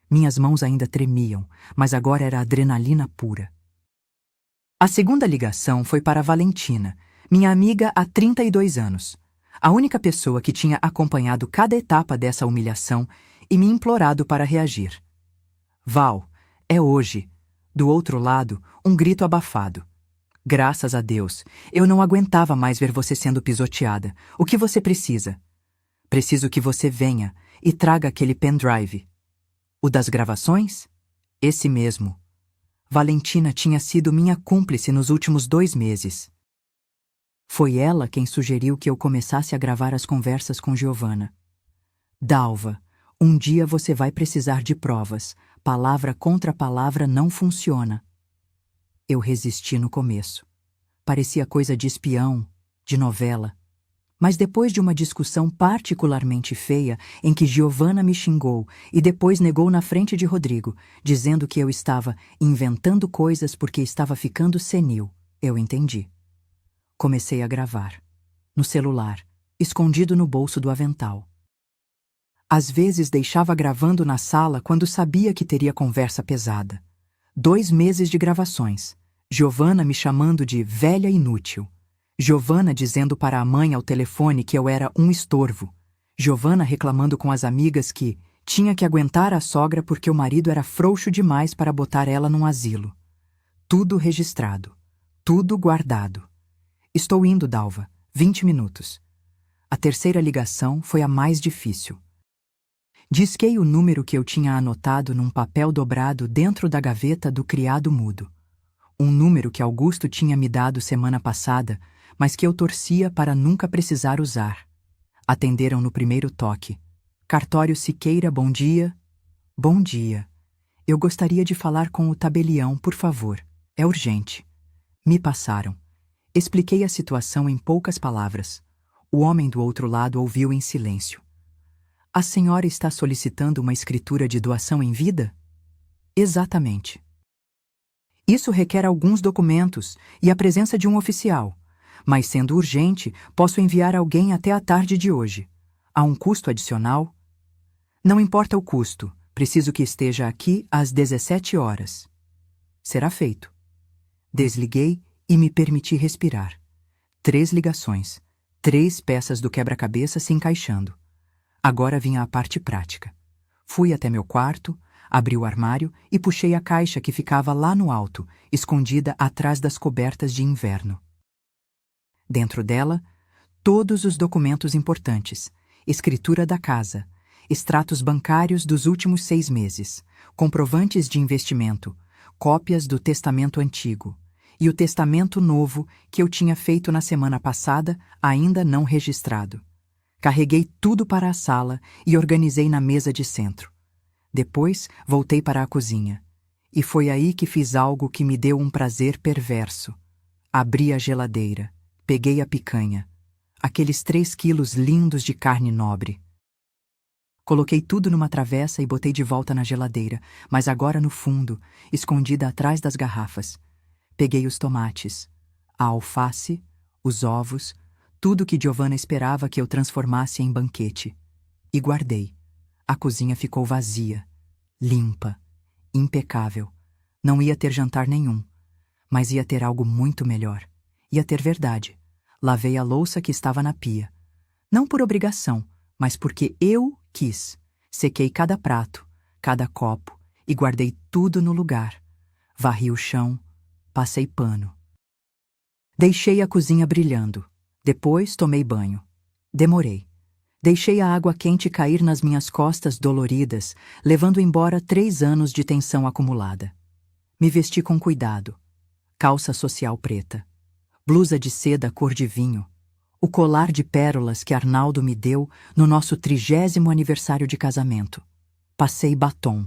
Minhas mãos ainda tremiam, mas agora era adrenalina pura. A segunda ligação foi para Valentina, minha amiga há 32 anos. A única pessoa que tinha acompanhado cada etapa dessa humilhação e me implorado para reagir. Val, é hoje. Do outro lado, um grito abafado. Graças a Deus, eu não aguentava mais ver você sendo pisoteada. O que você precisa? Preciso que você venha e traga aquele pendrive. O das gravações? Esse mesmo. Valentina tinha sido minha cúmplice nos últimos 2 meses. Foi ela quem sugeriu que eu começasse a gravar as conversas com Giovanna. Dalva, um dia você vai precisar de provas. Palavra contra palavra não funciona. Eu resisti no começo. Parecia coisa de espião, de novela. Mas depois de uma discussão particularmente feia, em que Giovanna me xingou e depois negou na frente de Rodrigo, dizendo que eu estava inventando coisas porque estava ficando senil, eu entendi. Comecei a gravar. No celular, escondido no bolso do avental. Às vezes deixava gravando na sala quando sabia que teria conversa pesada. 2 meses de gravações. Giovanna me chamando de velha inútil. Giovanna dizendo para a mãe ao telefone que eu era um estorvo. Giovanna reclamando com as amigas que tinha que aguentar a sogra porque o marido era frouxo demais para botar ela num asilo. Tudo registrado. Tudo guardado. Estou indo, Dalva. 20 minutos. A terceira ligação foi a mais difícil. Disquei o número que eu tinha anotado num papel dobrado dentro da gaveta do criado mudo. Um número que Augusto tinha me dado semana passada, mas que eu torcia para nunca precisar usar. Atenderam no primeiro toque. Cartório Siqueira, bom dia. Bom dia. Eu gostaria de falar com o tabelião, por favor. É urgente. Me passaram. Expliquei a situação em poucas palavras. O homem do outro lado ouviu em silêncio. A senhora está solicitando uma escritura de doação em vida? Exatamente. Isso requer alguns documentos e a presença de um oficial. Mas, sendo urgente, posso enviar alguém até a tarde de hoje. Há um custo adicional? Não importa o custo. Preciso que esteja aqui às 17 horas. Será feito. Desliguei e me permiti respirar. 3 ligações. 3 peças do quebra-cabeça se encaixando. Agora vinha a parte prática. Fui até meu quarto, abri o armário e puxei a caixa que ficava lá no alto, escondida atrás das cobertas de inverno. Dentro dela, todos os documentos importantes: escritura da casa, extratos bancários dos últimos 6 meses, comprovantes de investimento, cópias do testamento antigo e o testamento novo que eu tinha feito na semana passada, ainda não registrado. Carreguei tudo para a sala e organizei na mesa de centro. Depois, voltei para a cozinha. E foi aí que fiz algo que me deu um prazer perverso. Abri a geladeira, peguei a picanha, aqueles 3 quilos lindos de carne nobre. Coloquei tudo numa travessa e botei de volta na geladeira, mas agora no fundo, escondida atrás das garrafas. Peguei os tomates, a alface, os ovos, tudo que Giovanna esperava que eu transformasse em banquete. E guardei. A cozinha ficou vazia, limpa, impecável. Não ia ter jantar nenhum, mas ia ter algo muito melhor. Ia ter verdade. Lavei a louça que estava na pia. Não por obrigação, mas porque eu quis. Sequei cada prato, cada copo e guardei tudo no lugar. Varri o chão, passei pano. Deixei a cozinha brilhando. Depois tomei banho. Demorei. Deixei a água quente cair nas minhas costas doloridas, levando embora 3 anos de tensão acumulada. Me vesti com cuidado. Calça social preta, blusa de seda cor de vinho, o colar de pérolas que Arnaldo me deu no nosso 30º aniversário de casamento. Passei batom.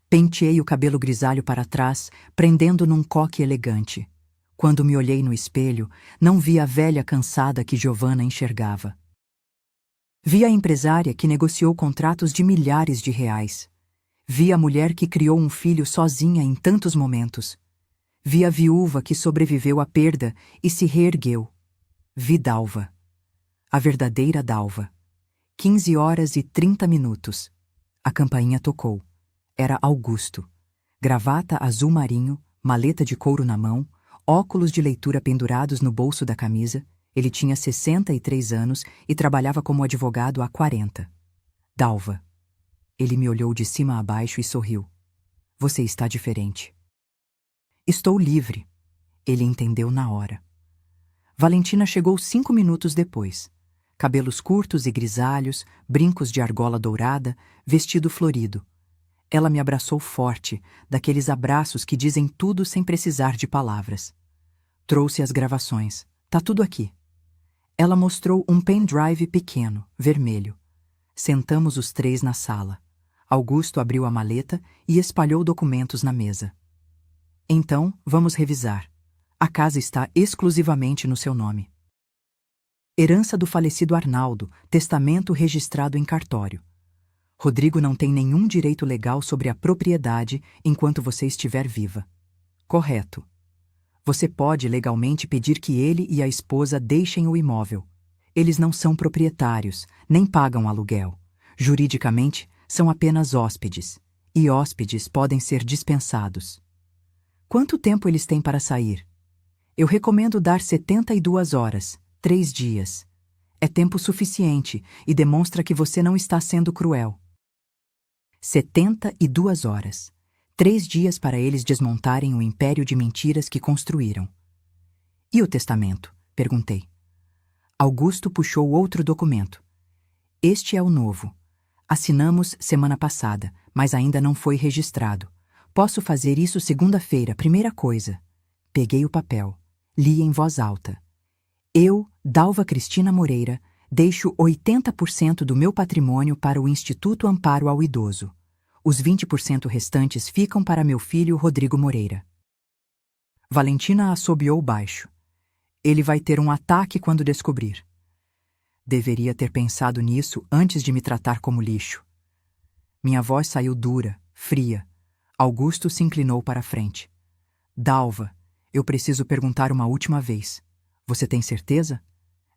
Penteei o cabelo grisalho para trás, prendendo num coque elegante. Quando me olhei no espelho, não vi a velha cansada que Giovanna enxergava. Vi a empresária que negociou contratos de milhares de reais. Vi a mulher que criou um filho sozinha em tantos momentos. Vi a viúva que sobreviveu à perda e se reergueu. Vi Dalva. A verdadeira Dalva. 15h30. A campainha tocou. Era Augusto. Gravata azul marinho, maleta de couro na mão, óculos de leitura pendurados no bolso da camisa. Ele tinha 63 anos e trabalhava como advogado há 40. Dalva. Ele me olhou de cima a baixo e sorriu. Você está diferente. Estou livre. Ele entendeu na hora. Valentina chegou 5 minutos depois. Cabelos curtos e grisalhos, brincos de argola dourada, vestido florido. Ela me abraçou forte, daqueles abraços que dizem tudo sem precisar de palavras. Trouxe as gravações. Tá tudo aqui. Ela mostrou um pendrive pequeno, vermelho. Sentamos os 3 na sala. Augusto abriu a maleta e espalhou documentos na mesa. Então, vamos revisar. A casa está exclusivamente no seu nome. Herança do falecido Arnaldo, testamento registrado em cartório. Rodrigo não tem nenhum direito legal sobre a propriedade enquanto você estiver viva. Correto. Você pode legalmente pedir que ele e a esposa deixem o imóvel. Eles não são proprietários, nem pagam aluguel. Juridicamente, são apenas hóspedes. E hóspedes podem ser dispensados. Quanto tempo eles têm para sair? Eu recomendo dar 72 horas, 3 dias. É tempo suficiente e demonstra que você não está sendo cruel. 72 horas. 3 dias para eles desmontarem o império de mentiras que construíram. E o testamento? Perguntei. Augusto puxou outro documento. Este é o novo. Assinamos semana passada, mas ainda não foi registrado. Posso fazer isso segunda-feira, primeira coisa. Peguei o papel. Li em voz alta. Eu, Dalva Cristina Moreira, deixo 80% do meu patrimônio para o Instituto Amparo ao Idoso. Os 20% restantes ficam para meu filho Rodrigo Moreira. Valentina assobiou baixo. Ele vai ter um ataque quando descobrir. Deveria ter pensado nisso antes de me tratar como lixo. Minha voz saiu dura, fria. Augusto se inclinou para a frente. Dalva, eu preciso perguntar uma última vez. Você tem certeza?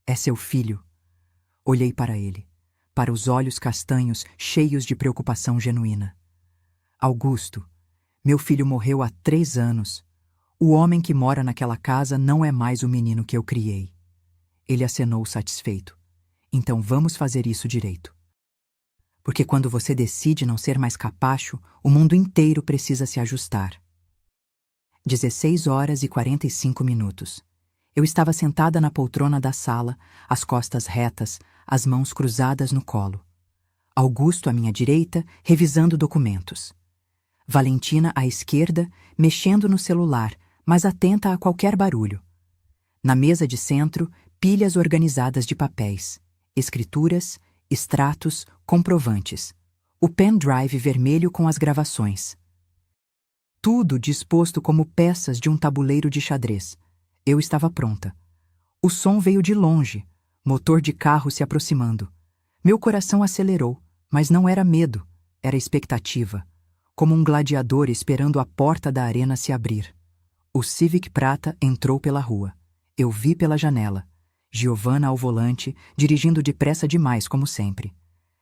É seu filho. Olhei para ele, para os olhos castanhos cheios de preocupação genuína. Augusto, meu filho morreu há 3 anos. O homem que mora naquela casa não é mais o menino que eu criei. Ele acenou satisfeito. Então vamos fazer isso direito. Porque quando você decide não ser mais capacho, o mundo inteiro precisa se ajustar. 16h45. Eu estava sentada na poltrona da sala, as costas retas, as mãos cruzadas no colo. Augusto à minha direita, revisando documentos. Valentina à esquerda, mexendo no celular, mas atenta a qualquer barulho. Na mesa de centro, pilhas organizadas de papéis, escrituras, extratos, comprovantes. O pendrive vermelho com as gravações. Tudo disposto como peças de um tabuleiro de xadrez. Eu estava pronta. O som veio de longe, motor de carro se aproximando. Meu coração acelerou, mas não era medo, era expectativa, como um gladiador esperando a porta da arena se abrir. O Civic prata entrou pela rua. Eu vi pela janela. Giovanna ao volante, dirigindo depressa demais, como sempre.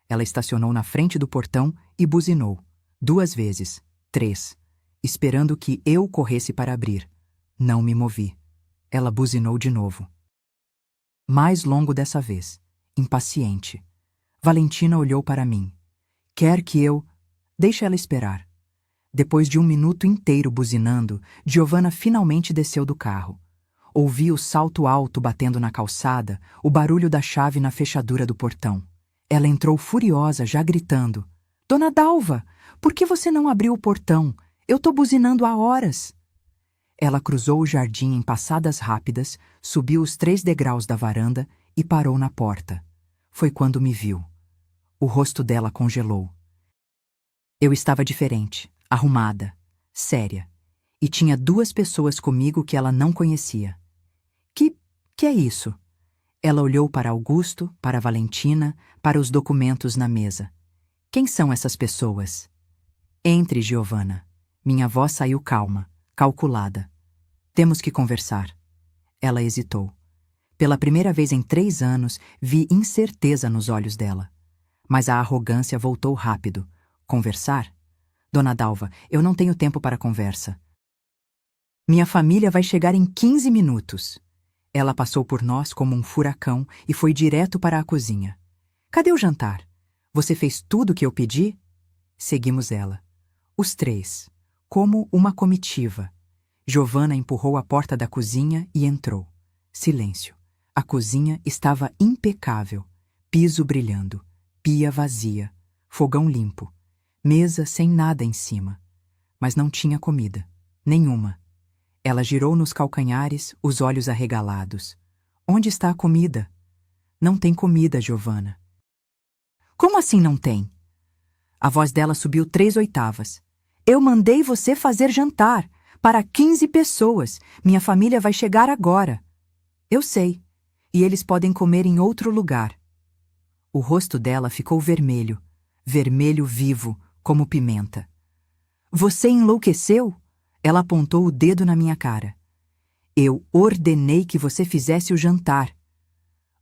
Ela estacionou na frente do portão e buzinou. 2 vezes, 3, esperando que eu corresse para abrir. Não me movi. Ela buzinou de novo. Mais longo dessa vez, impaciente. Valentina olhou para mim. Quer que eu... Deixa ela esperar. Depois de 1 minuto inteiro buzinando, Giovanna finalmente desceu do carro. Ouvi o salto alto batendo na calçada, o barulho da chave na fechadura do portão. Ela entrou furiosa, já gritando. Dona Dalva, por que você não abriu o portão? Eu tô buzinando há horas. Ela cruzou o jardim em passadas rápidas, subiu os 3 degraus da varanda e parou na porta. Foi quando me viu. O rosto dela congelou. Eu estava diferente, arrumada, séria, e tinha 2 pessoas comigo que ela não conhecia. Que é isso? Ela olhou para Augusto, para Valentina, para os documentos na mesa. Quem são essas pessoas? Entre, Giovanna. Minha voz saiu calma, calculada. Temos que conversar. Ela hesitou. Pela primeira vez em 3 anos, vi incerteza nos olhos dela. Mas a arrogância voltou rápido. Conversar? Dona Dalva, eu não tenho tempo para conversa. Minha família vai chegar em 15 minutos. Ela passou por nós como um furacão e foi direto para a cozinha. Cadê o jantar? Você fez tudo o que eu pedi? Seguimos ela. Os 3, como uma comitiva. Giovanna empurrou a porta da cozinha e entrou. Silêncio. A cozinha estava impecável. Piso brilhando. Pia vazia. Fogão limpo. Mesa sem nada em cima. Mas não tinha comida. Nenhuma. Ela girou nos calcanhares, os olhos arregalados. Onde está a comida? Não tem comida, Giovanna. Como assim não tem? A voz dela subiu 3 oitavas. Eu mandei você fazer jantar. Para 15 pessoas. Minha família vai chegar agora. Eu sei. E eles podem comer em outro lugar. O rosto dela ficou vermelho. Vermelho vivo, como pimenta. Você enlouqueceu? Ela apontou o dedo na minha cara. Eu ordenei que você fizesse o jantar.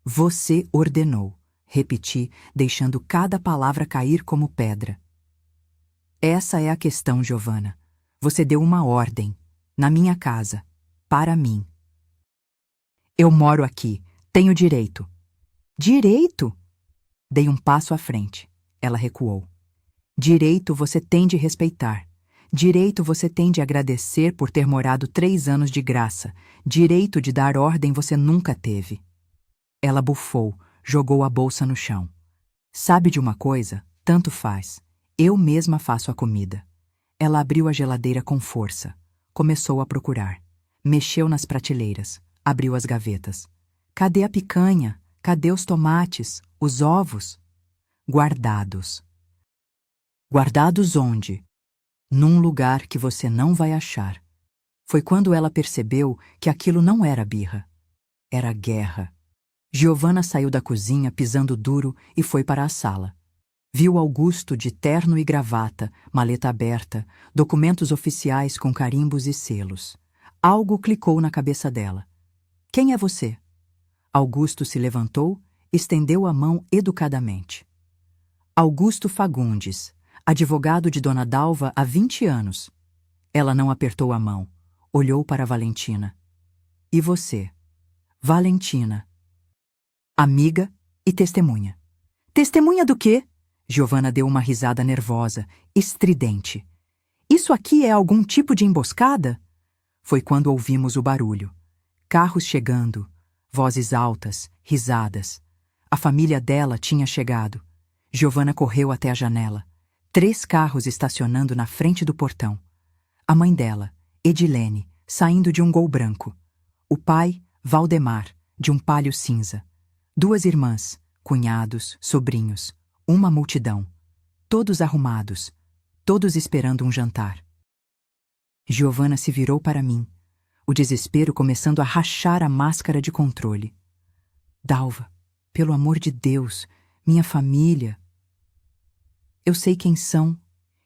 Você ordenou, repeti, deixando cada palavra cair como pedra. Essa é a questão, Giovanna. Você deu uma ordem, na minha casa, para mim. Eu moro aqui, tenho direito. Direito? Dei um passo à frente. Ela recuou. Direito você tem de respeitar. Direito você tem de agradecer por ter morado 3 anos de graça. Direito de dar ordem você nunca teve. Ela bufou, jogou a bolsa no chão. Sabe de uma coisa? Tanto faz. Eu mesma faço a comida. Ela abriu a geladeira com força. Começou a procurar. Mexeu nas prateleiras. Abriu as gavetas. Cadê a picanha? Cadê os tomates? Os ovos? Guardados. Guardados onde? Num lugar que você não vai achar. Foi quando ela percebeu que aquilo não era birra. Era guerra. Giovanna saiu da cozinha pisando duro e foi para a sala. Viu Augusto de terno e gravata, maleta aberta, documentos oficiais com carimbos e selos. Algo clicou na cabeça dela. Quem é você? Augusto se levantou, estendeu a mão educadamente. Augusto Fagundes, advogado de Dona Dalva há 20 anos. Ela não apertou a mão. Olhou para Valentina. E você? Valentina. Amiga e testemunha. Testemunha do quê? Giovanna deu uma risada nervosa, estridente. Isso aqui é algum tipo de emboscada? Foi quando ouvimos o barulho. Carros chegando, vozes altas, risadas. A família dela tinha chegado. Giovanna correu até a janela. 3 carros estacionando na frente do portão. A mãe dela, Edilene, saindo de um Gol branco. O pai, Valdemar, de um Palio cinza. 2 irmãs, cunhados, sobrinhos. Uma multidão. Todos arrumados. Todos esperando um jantar. Giovanna se virou para mim, o desespero começando a rachar a máscara de controle. Dalva, pelo amor de Deus, minha família. Eu sei quem são,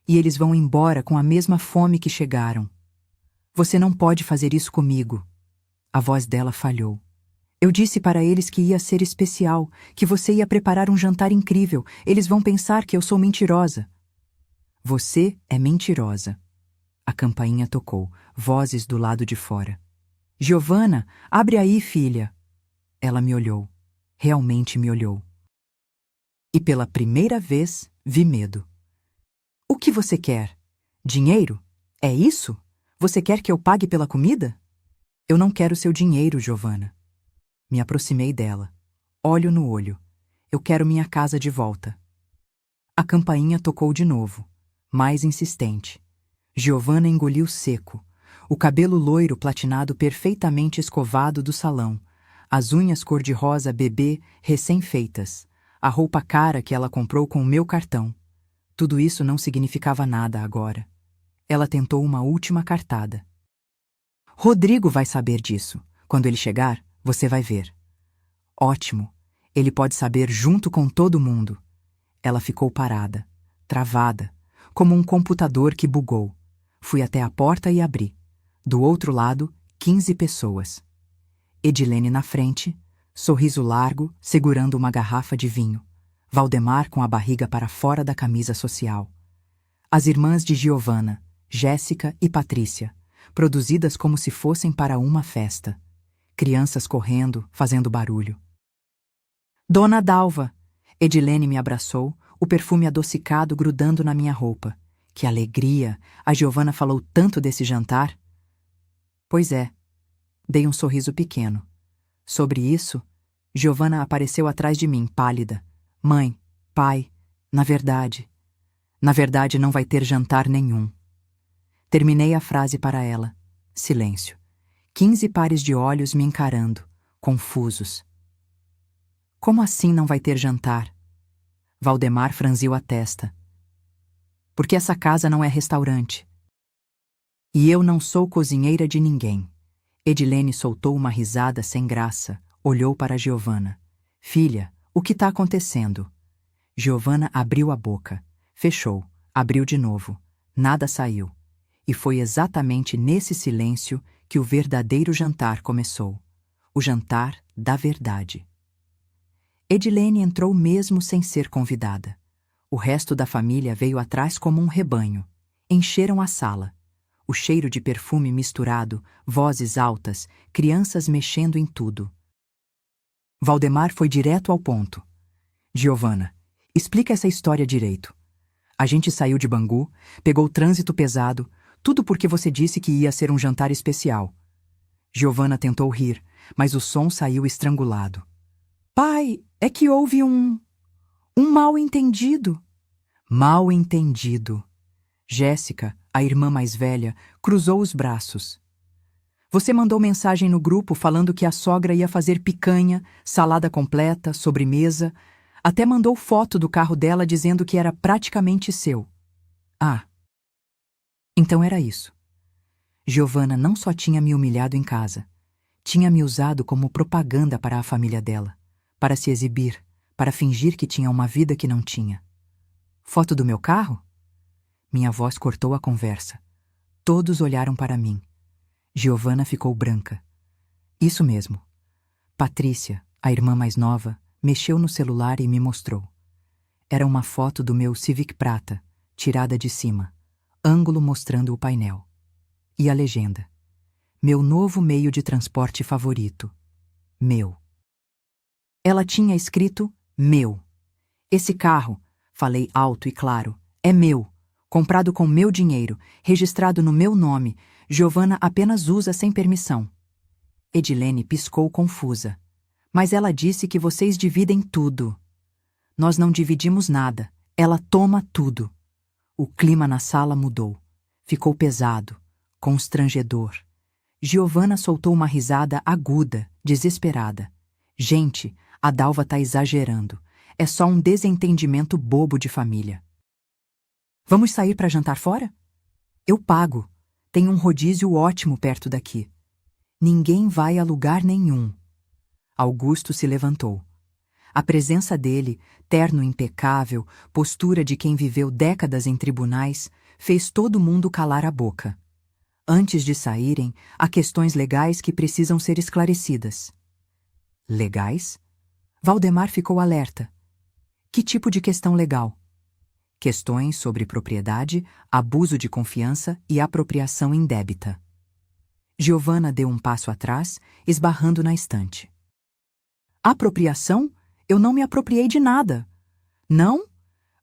e eles vão embora com a mesma fome que chegaram. Você não pode fazer isso comigo. A voz dela falhou. Eu disse para eles que ia ser especial, que você ia preparar um jantar incrível. Eles vão pensar que eu sou mentirosa. Você é mentirosa. A campainha tocou, vozes do lado de fora. Giovanna, abre aí, filha. Ela me olhou. Realmente me olhou. E pela primeira vez, vi medo. O que você quer? Dinheiro? É isso? Você quer que eu pague pela comida? Eu não quero seu dinheiro, Giovanna. Me aproximei dela. Olho no olho. Eu quero minha casa de volta. A campainha tocou de novo, mais insistente. Giovanna engoliu seco. O cabelo loiro platinado perfeitamente escovado do salão. As unhas cor-de-rosa bebê recém-feitas. A roupa cara que ela comprou com o meu cartão. Tudo isso não significava nada agora. Ela tentou uma última cartada. Rodrigo vai saber disso. Quando ele chegar, você vai ver. Ótimo. Ele pode saber junto com todo mundo. Ela ficou parada, travada, como um computador que bugou. Fui até a porta e abri. Do outro lado, 15 pessoas. Edilene na frente, sorriso largo, segurando uma garrafa de vinho. Valdemar com a barriga para fora da camisa social. As irmãs de Giovanna, Jéssica e Patrícia, produzidas como se fossem para uma festa. Crianças correndo, fazendo barulho. Dona Dalva! Edilene me abraçou, o perfume adocicado grudando na minha roupa. Que alegria! A Giovanna falou tanto desse jantar. Pois é. Dei um sorriso pequeno. Sobre isso, Giovanna apareceu atrás de mim, pálida. Mãe, pai, na verdade não vai ter jantar nenhum. Terminei a frase para ela. Silêncio. 15 pares de olhos me encarando, confusos. Como assim não vai ter jantar? Valdemar franziu a testa. Porque essa casa não é restaurante. E eu não sou cozinheira de ninguém. Edilene soltou uma risada sem graça, olhou para Giovanna. Filha, o que está acontecendo? Giovanna abriu a boca, fechou, abriu de novo. Nada saiu. E foi exatamente nesse silêncio que o verdadeiro jantar começou. O jantar da verdade. Edilene entrou mesmo sem ser convidada. O resto da família veio atrás como um rebanho. Encheram a sala. O cheiro de perfume misturado, vozes altas, crianças mexendo em tudo. Valdemar foi direto ao ponto. Giovanna, explica essa história direito. A gente saiu de Bangu, pegou trânsito pesado, tudo porque você disse que ia ser um jantar especial. Giovanna tentou rir, mas o som saiu estrangulado. Pai, é que houve um mal-entendido. Mal-entendido. Jéssica, a irmã mais velha, cruzou os braços. Você mandou mensagem no grupo falando que a sogra ia fazer picanha, salada completa, sobremesa. Até mandou foto do carro dela dizendo que era praticamente seu. Ah. Então era isso. Giovanna não só tinha me humilhado em casa, tinha me usado como propaganda para a família dela, para se exibir, para fingir que tinha uma vida que não tinha. Foto do meu carro? Minha voz cortou a conversa. Todos olharam para mim. Giovanna ficou branca. Isso mesmo. Patrícia, a irmã mais nova, mexeu no celular e me mostrou. Era uma foto do meu Civic prata, tirada de cima, ângulo mostrando o painel. E a legenda. Meu novo meio de transporte favorito. Meu. Ela tinha escrito meu. Esse carro, falei alto e claro, é meu. Comprado com meu dinheiro, registrado no meu nome, Giovanna apenas usa sem permissão. Edilene piscou confusa. Mas ela disse que vocês dividem tudo. Nós não dividimos nada. Ela toma tudo. O clima na sala mudou. Ficou pesado, constrangedor. Giovanna soltou uma risada aguda, desesperada. Gente, a Dalva tá exagerando. É só um desentendimento bobo de família. Vamos sair para jantar fora? Eu pago. Tem um rodízio ótimo perto daqui. Ninguém vai a lugar nenhum. Augusto se levantou. A presença dele, terno impecável, postura de quem viveu décadas em tribunais, fez todo mundo calar a boca. Antes de saírem, há questões legais que precisam ser esclarecidas. Legais? Valdemar ficou alerta. Que tipo de questão legal? Questões sobre propriedade, abuso de confiança e apropriação indébita. Giovanna deu um passo atrás, esbarrando na estante. Apropriação? Eu não me apropriei de nada. Não?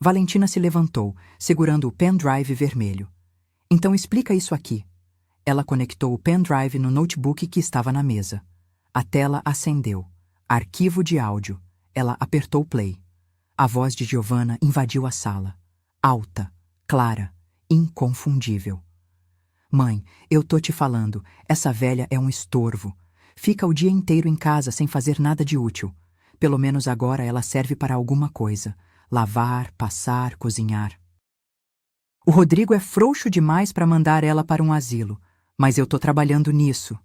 Valentina se levantou, segurando o pendrive vermelho. Então explica isso aqui. Ela conectou o pendrive no notebook que estava na mesa. A tela acendeu. Arquivo de áudio. Ela apertou play. A voz de Giovanna invadiu a sala. Alta, clara, inconfundível. Mãe, eu tô te falando, essa velha é um estorvo. Fica o dia inteiro em casa sem fazer nada de útil. Pelo menos agora ela serve para alguma coisa. Lavar, passar, cozinhar. O Rodrigo é frouxo demais para mandar ela para um asilo, mas eu tô trabalhando nisso.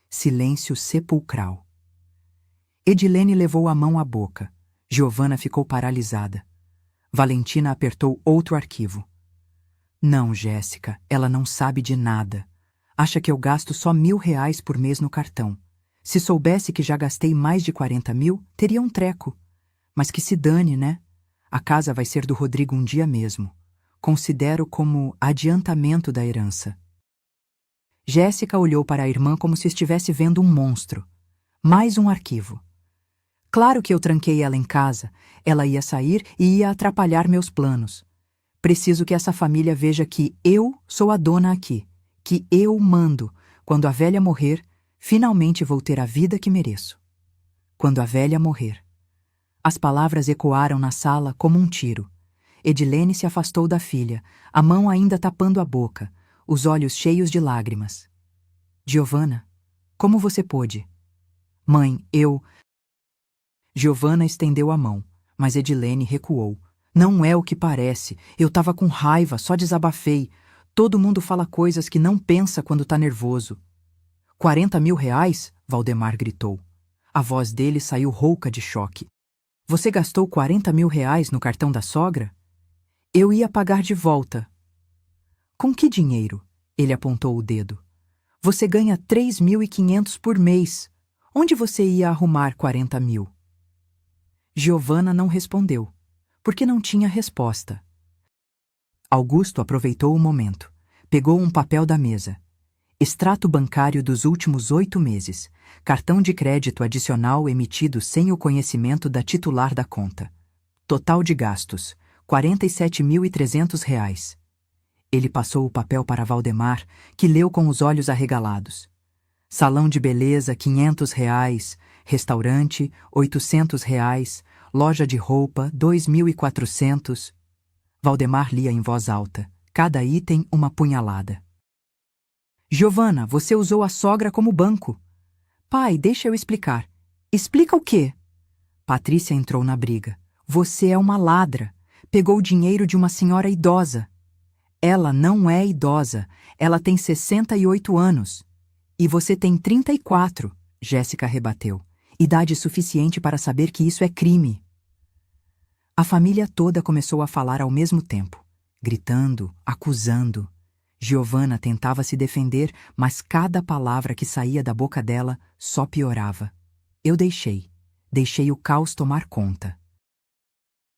Silêncio sepulcral. Edilene levou a mão à boca. Giovanna ficou paralisada. Valentina apertou outro arquivo. Não, Jéssica, ela não sabe de nada. Acha que eu gasto só R$ 1.000 por mês no cartão. Se soubesse que já gastei mais de 40 mil, teria um treco. Mas que se dane, né? A casa vai ser do Rodrigo um dia mesmo. Considero como adiantamento da herança. Jéssica olhou para a irmã como se estivesse vendo um monstro. Mais um arquivo. Claro que eu tranquei ela em casa. Ela ia sair e ia atrapalhar meus planos. Preciso que essa família veja que eu sou a dona aqui. Que eu mando. Quando a velha morrer, finalmente vou ter a vida que mereço. Quando a velha morrer. As palavras ecoaram na sala como um tiro. Edilene se afastou da filha, a mão ainda tapando a boca, os olhos cheios de lágrimas. Giovanna, como você pôde? Mãe, eu... Giovanna estendeu a mão, mas Edilene recuou. Não é o que parece. Eu tava com raiva, só desabafei. Todo mundo fala coisas que não pensa quando tá nervoso. 40 mil reais? Valdemar gritou. A voz dele saiu rouca de choque. Você gastou 40 mil reais no cartão da sogra? Eu ia pagar de volta. Com que dinheiro? Ele apontou o dedo. Você ganha 3.500 por mês. Onde você ia arrumar 40 mil? Giovanna não respondeu, porque não tinha resposta. Augusto aproveitou o momento. Pegou um papel da mesa. Extrato bancário dos últimos 8 meses. Cartão de crédito adicional emitido sem o conhecimento da titular da conta. Total de gastos, R$ 47.300. Ele passou o papel para Valdemar, que leu com os olhos arregalados. Salão de beleza, R$ 500. Restaurante, R$ 800. Loja de roupa, R$ 2.400. Valdemar lia em voz alta. Cada item uma punhalada. Giovanna, você usou a sogra como banco. Pai, deixa eu explicar. Explica o quê? Patrícia entrou na briga. Você é uma ladra. Pegou o dinheiro de uma senhora idosa. Ela não é idosa. Ela tem 68 anos. E você tem 34, Jéssica rebateu. Idade suficiente para saber que isso é crime. A família toda começou a falar ao mesmo tempo, gritando, acusando. Giovanna tentava se defender, mas cada palavra que saía da boca dela só piorava. Eu deixei o caos tomar conta.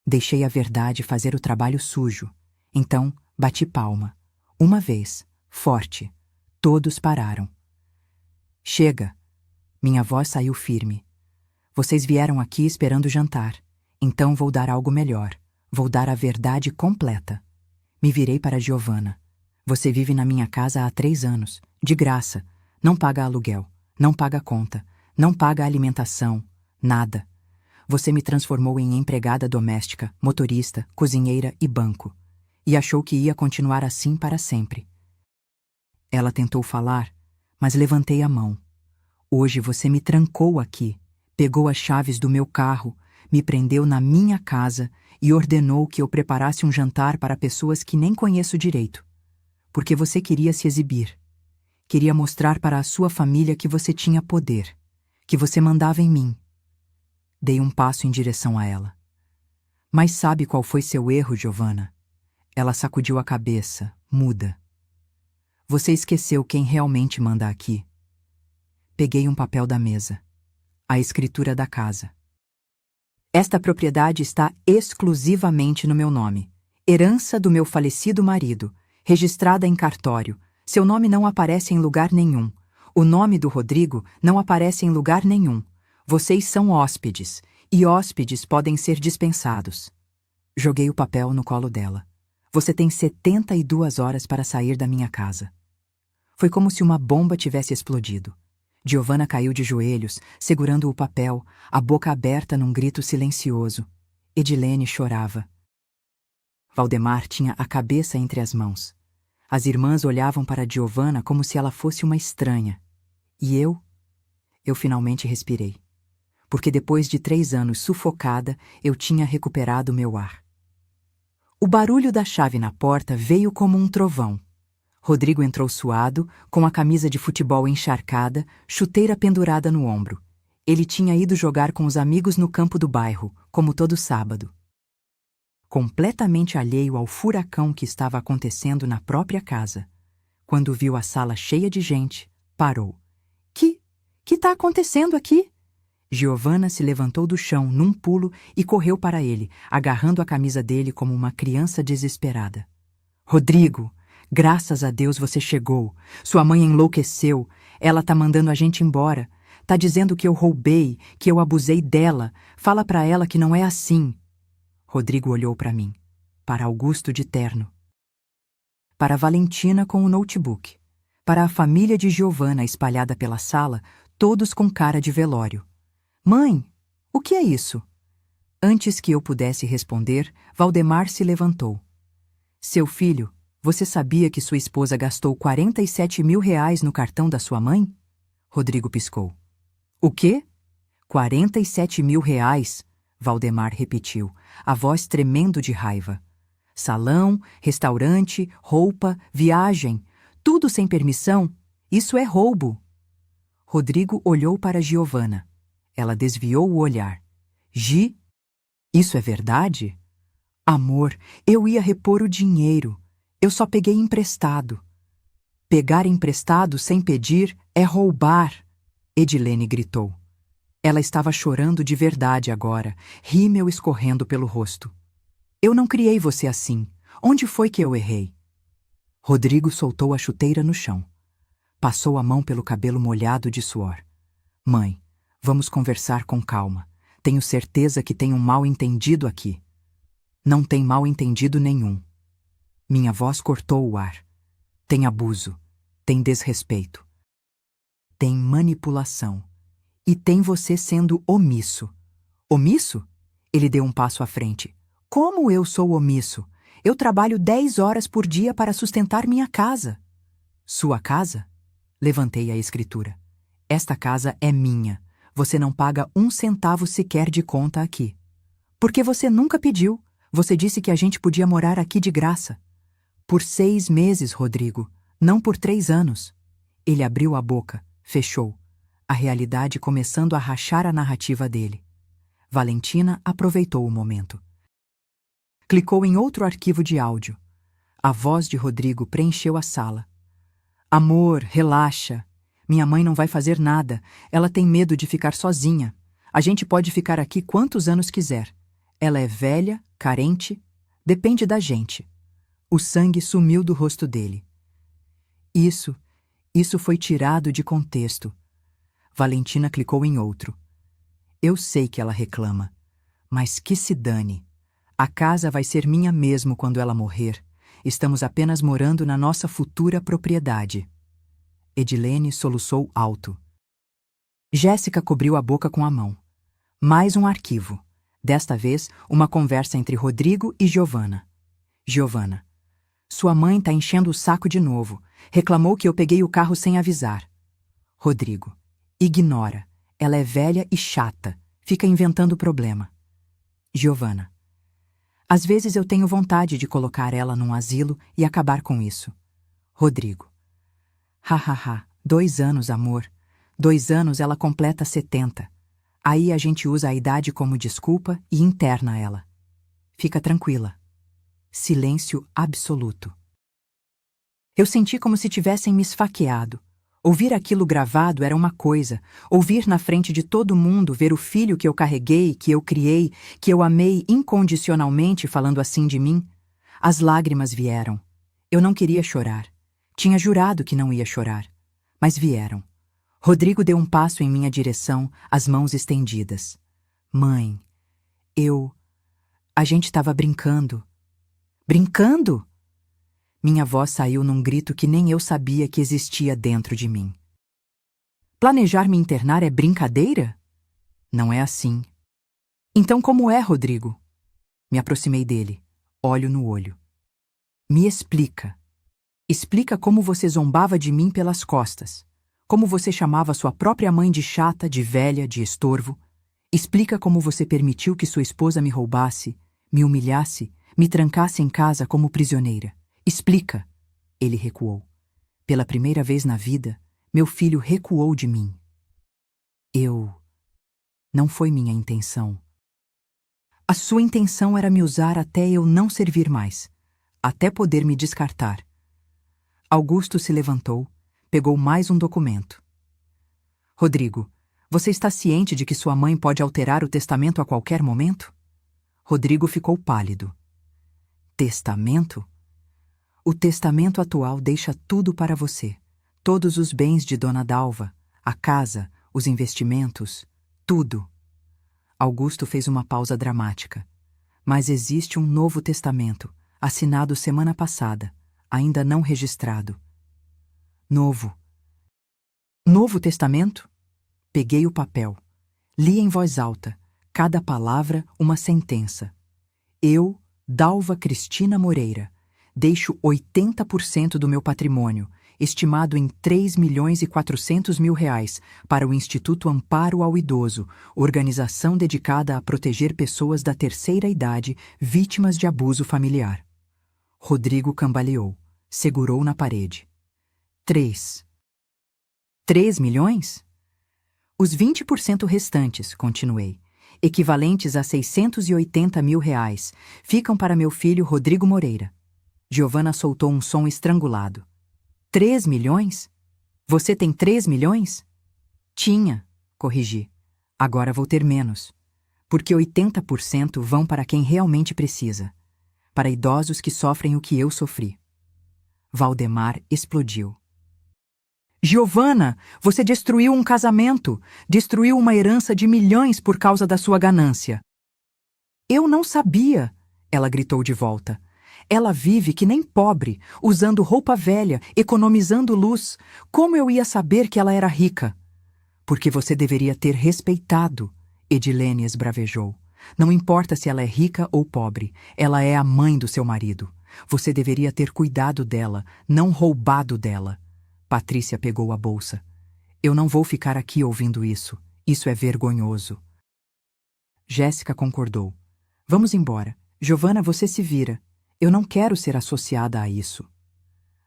Deixei a verdade fazer o trabalho sujo. Então, bati palma. Uma vez, forte. Todos pararam. Chega. Minha voz saiu firme. Vocês vieram aqui esperando jantar. Então vou dar algo melhor. Vou dar a verdade completa. Me virei para Giovanna. Você vive na minha casa há 3 anos. De graça. Não paga aluguel. Não paga conta, não paga alimentação, nada. Você me transformou em empregada doméstica, motorista, cozinheira e banco. E achou que ia continuar assim para sempre. Ela tentou falar, mas levantei a mão. Hoje você me trancou aqui, pegou as chaves do meu carro, me prendeu na minha casa e ordenou que eu preparasse um jantar para pessoas que nem conheço direito. Porque você queria se exibir. Queria mostrar para a sua família que você tinha poder, que você mandava em mim. Dei um passo em direção a ela. Mas sabe qual foi seu erro, Giovanna? Ela sacudiu a cabeça, muda. Você esqueceu quem realmente manda aqui. Peguei um papel da mesa. A escritura da casa. Esta propriedade está exclusivamente no meu nome. Herança do meu falecido marido, registrada em cartório. Seu nome não aparece em lugar nenhum. O nome do Rodrigo não aparece em lugar nenhum. Vocês são hóspedes, e hóspedes podem ser dispensados. Joguei o papel no colo dela. Você tem 72 horas para sair da minha casa. Foi como se uma bomba tivesse explodido. Giovanna caiu de joelhos, segurando o papel, a boca aberta num grito silencioso. Edilene chorava. Valdemar tinha a cabeça entre as mãos. As irmãs olhavam para Giovanna como se ela fosse uma estranha. E eu finalmente respirei. Porque depois de 3 anos sufocada, eu tinha recuperado meu ar. O barulho da chave na porta veio como um trovão. Rodrigo entrou suado, com a camisa de futebol encharcada, chuteira pendurada no ombro. Ele tinha ido jogar com os amigos no campo do bairro, como todo sábado. Completamente alheio ao furacão que estava acontecendo na própria casa. Quando viu a sala cheia de gente, parou. Que está acontecendo aqui? Giovanna se levantou do chão num pulo e correu para ele, agarrando a camisa dele como uma criança desesperada. Rodrigo! Graças a Deus você chegou. Sua mãe enlouqueceu. Ela tá mandando a gente embora. Tá dizendo que eu roubei, que eu abusei dela. Fala pra ela que não é assim. Rodrigo olhou para mim. Para Augusto de terno. Para Valentina com o notebook. Para a família de Giovanna espalhada pela sala, todos com cara de velório. Mãe, o que é isso? Antes que eu pudesse responder, Valdemar se levantou. Seu filho, você sabia que sua esposa gastou 47 mil reais no cartão da sua mãe? Rodrigo piscou. O quê? 47 mil reais, Valdemar repetiu, a voz tremendo de raiva. Salão, restaurante, roupa, viagem, tudo sem permissão. Isso é roubo. Rodrigo olhou para Giovanna. Ela desviou o olhar. Gi, isso é verdade? Amor, eu ia repor o dinheiro. Eu só peguei emprestado. Pegar emprestado sem pedir é roubar, Edilene gritou. Ela estava chorando de verdade agora, rímel escorrendo pelo rosto. Eu não criei você assim. Onde foi que eu errei? Rodrigo soltou a chuteira no chão. Passou a mão pelo cabelo molhado de suor. Mãe, vamos conversar com calma. Tenho certeza que tem um mal-entendido aqui. Não tem mal-entendido nenhum. Minha voz cortou o ar. Tem abuso, tem desrespeito, tem manipulação. E tem você sendo omisso. Omisso? Ele deu um passo à frente. Como eu sou omisso? Eu trabalho 10 horas por dia para sustentar minha casa. Sua casa? Levantei a escritura. Esta casa é minha. Você não paga 1 centavo sequer de conta aqui. Porque você nunca pediu. Você disse que a gente podia morar aqui de graça. Por 6 meses, Rodrigo, não por 3 anos. Ele abriu a boca, fechou, a realidade começando a rachar a narrativa dele. Valentina aproveitou o momento. Clicou em outro arquivo de áudio. A voz de Rodrigo preencheu a sala. Amor, relaxa. Minha mãe não vai fazer nada. Ela tem medo de ficar sozinha. A gente pode ficar aqui quantos anos quiser. Ela é velha, carente, depende da gente. O sangue sumiu do rosto dele. Isso foi tirado de contexto. Valentina clicou em outro. Eu sei que ela reclama, mas que se dane. A casa vai ser minha mesmo quando ela morrer. Estamos apenas morando na nossa futura propriedade. Edilene soluçou alto. Jéssica cobriu a boca com a mão. Mais um arquivo. Desta vez, uma conversa entre Rodrigo e Giovanna. Giovanna: sua mãe tá enchendo o saco de novo. Reclamou que eu peguei o carro sem avisar. Rodrigo: ignora. Ela é velha e chata. Fica inventando problema. Giovanna: às vezes eu tenho vontade de colocar ela num asilo e acabar com isso. Rodrigo: hahaha, 2 anos, amor. 2 anos ela completa 70. Aí a gente usa a idade como desculpa e interna ela. Fica tranquila. Silêncio absoluto. Eu senti como se tivessem me esfaqueado. Ouvir aquilo gravado era uma coisa. Ouvir na frente de todo mundo ver o filho que eu carreguei, que eu criei, que eu amei incondicionalmente falando assim de mim. As lágrimas vieram. Eu não queria chorar. Tinha jurado que não ia chorar. Mas vieram. Rodrigo deu um passo em minha direção, as mãos estendidas. Mãe, a gente estava brincando. Brincando? Minha voz saiu num grito que nem eu sabia que existia dentro de mim. Planejar me internar é brincadeira? Não é assim. Então como é, Rodrigo? Me aproximei dele, olho no olho. Me explica. Explica como você zombava de mim pelas costas. Como você chamava sua própria mãe de chata, de velha, de estorvo. Explica como você permitiu que sua esposa me roubasse, me humilhasse, me trancasse em casa como prisioneira. Explica. Ele recuou. Pela primeira vez na vida, meu filho recuou de mim. Não foi minha intenção. A sua intenção era me usar até eu não servir mais, até poder me descartar. Augusto se levantou, pegou mais um documento. Rodrigo, você está ciente de que sua mãe pode alterar o testamento a qualquer momento? Rodrigo ficou pálido. Testamento? O testamento atual deixa tudo para você. Todos os bens de Dona Dalva, a casa, os investimentos, tudo. Augusto fez uma pausa dramática. Mas existe um novo testamento, assinado semana passada, ainda não registrado. Novo. Novo testamento? Peguei o papel. Li em voz alta, cada palavra uma sentença. Eu, Dalva Cristina Moreira, deixo 80% do meu patrimônio, estimado em R$ 3.400.000, para o Instituto Amparo ao Idoso, organização dedicada a proteger pessoas da terceira idade vítimas de abuso familiar. Rodrigo cambaleou, segurou na parede. 3 milhões? Os 20% restantes, continuei, equivalentes a R$ 680.000, ficam para meu filho Rodrigo Moreira. Giovanna soltou um som estrangulado. 3 milhões? Você tem 3 milhões? Tinha, corrigi. Agora vou ter menos. Porque 80% vão para quem realmente precisa. Para idosos que sofrem o que eu sofri. Valdemar explodiu. Giovanna, você destruiu um casamento, destruiu uma herança de milhões por causa da sua ganância. Eu não sabia, ela gritou de volta. Ela vive que nem pobre, usando roupa velha, economizando luz. Como eu ia saber que ela era rica? Porque você deveria ter respeitado, Edilene esbravejou. Não importa se ela é rica ou pobre, ela é a mãe do seu marido. Você deveria ter cuidado dela, não roubado dela. Patrícia pegou a bolsa. Eu não vou ficar aqui ouvindo isso. Isso é vergonhoso. Jéssica concordou. Vamos embora. Giovanna, você se vira. Eu não quero ser associada a isso.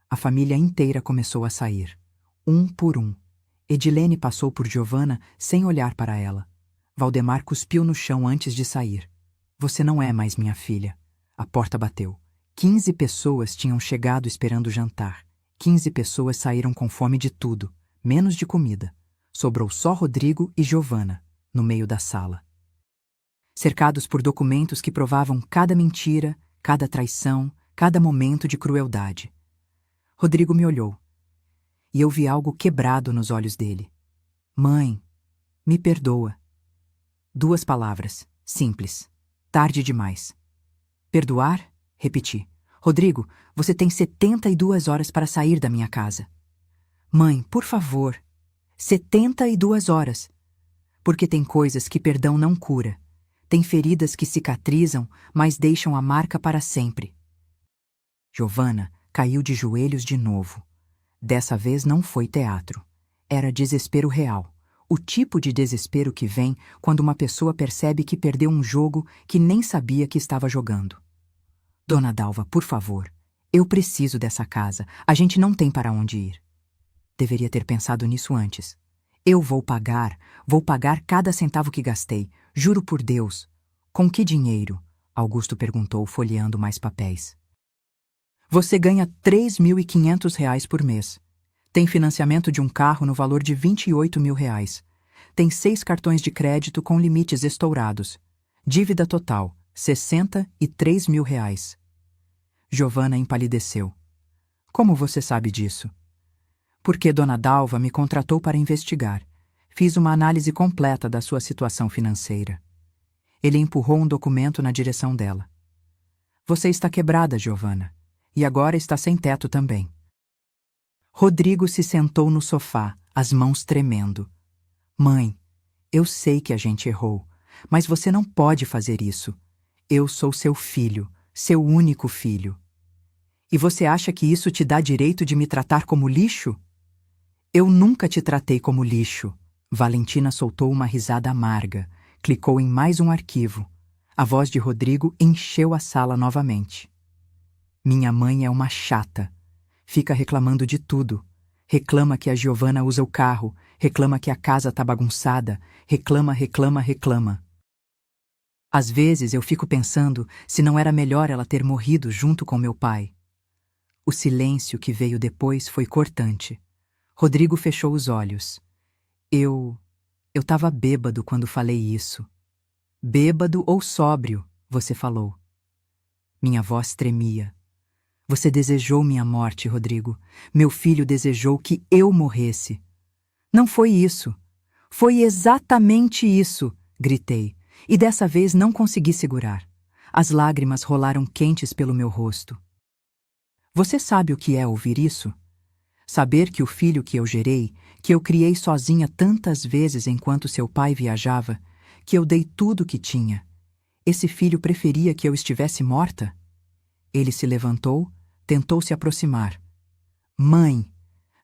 A família inteira começou a sair. Um por um. Edilene passou por Giovanna sem olhar para ela. Valdemar cuspiu no chão antes de sair. Você não é mais minha filha. A porta bateu. 15 pessoas tinham chegado esperando o jantar. 15 pessoas saíram com fome de tudo, menos de comida. Sobrou só Rodrigo e Giovanna, no meio da sala. Cercados por documentos que provavam cada mentira, cada traição, cada momento de crueldade. Rodrigo me olhou. E eu vi algo quebrado nos olhos dele. Mãe, me perdoa. 2 palavras, simples. Tarde demais. Perdoar? Repeti. Rodrigo, você tem 72 horas para sair da minha casa. Mãe, por favor. 72 horas. Porque tem coisas que perdão não cura. Tem feridas que cicatrizam, mas deixam a marca para sempre. Giovanna caiu de joelhos de novo. Dessa vez não foi teatro. Era desespero real. O tipo de desespero que vem quando uma pessoa percebe que perdeu um jogo que nem sabia que estava jogando. Dona Dalva, por favor. Eu preciso dessa casa. A gente não tem para onde ir. Deveria ter pensado nisso antes. Eu vou pagar cada centavo que gastei. Juro por Deus. Com que dinheiro? Augusto perguntou, folheando mais papéis. Você ganha R$ 3.500 por mês. Tem financiamento de um carro no valor de R$ 28 mil. Tem 6 cartões de crédito com limites estourados. Dívida total, R$ 63 mil. Giovanna empalideceu. Como você sabe disso? Porque Dona Dalva me contratou para investigar. Fiz uma análise completa da sua situação financeira. Ele empurrou um documento na direção dela. Você está quebrada, Giovanna. E agora está sem teto também. Rodrigo se sentou no sofá, as mãos tremendo. Mãe, eu sei que a gente errou, mas você não pode fazer isso. Eu sou seu filho, seu único filho. E você acha que isso te dá direito de me tratar como lixo? Eu nunca te tratei como lixo. Valentina soltou uma risada amarga, clicou em mais um arquivo. A voz de Rodrigo encheu a sala novamente. Minha mãe é uma chata. Fica reclamando de tudo. Reclama que a Giovanna usa o carro, reclama que a casa tá bagunçada, reclama. Às vezes eu fico pensando se não era melhor ela ter morrido junto com meu pai. O silêncio que veio depois foi cortante. Rodrigo fechou os olhos. Eu tava bêbado quando falei isso. Bêbado ou sóbrio, você falou. Minha voz tremia. Você desejou minha morte, Rodrigo. Meu filho desejou que eu morresse. Não foi isso. Foi exatamente isso, gritei. E dessa vez não consegui segurar. As lágrimas rolaram quentes pelo meu rosto. Você sabe o que é ouvir isso? Saber que o filho que eu gerei, que eu criei sozinha tantas vezes enquanto seu pai viajava, que eu dei tudo o que tinha. Esse filho preferia que eu estivesse morta? Ele se levantou, tentou se aproximar. Mãe,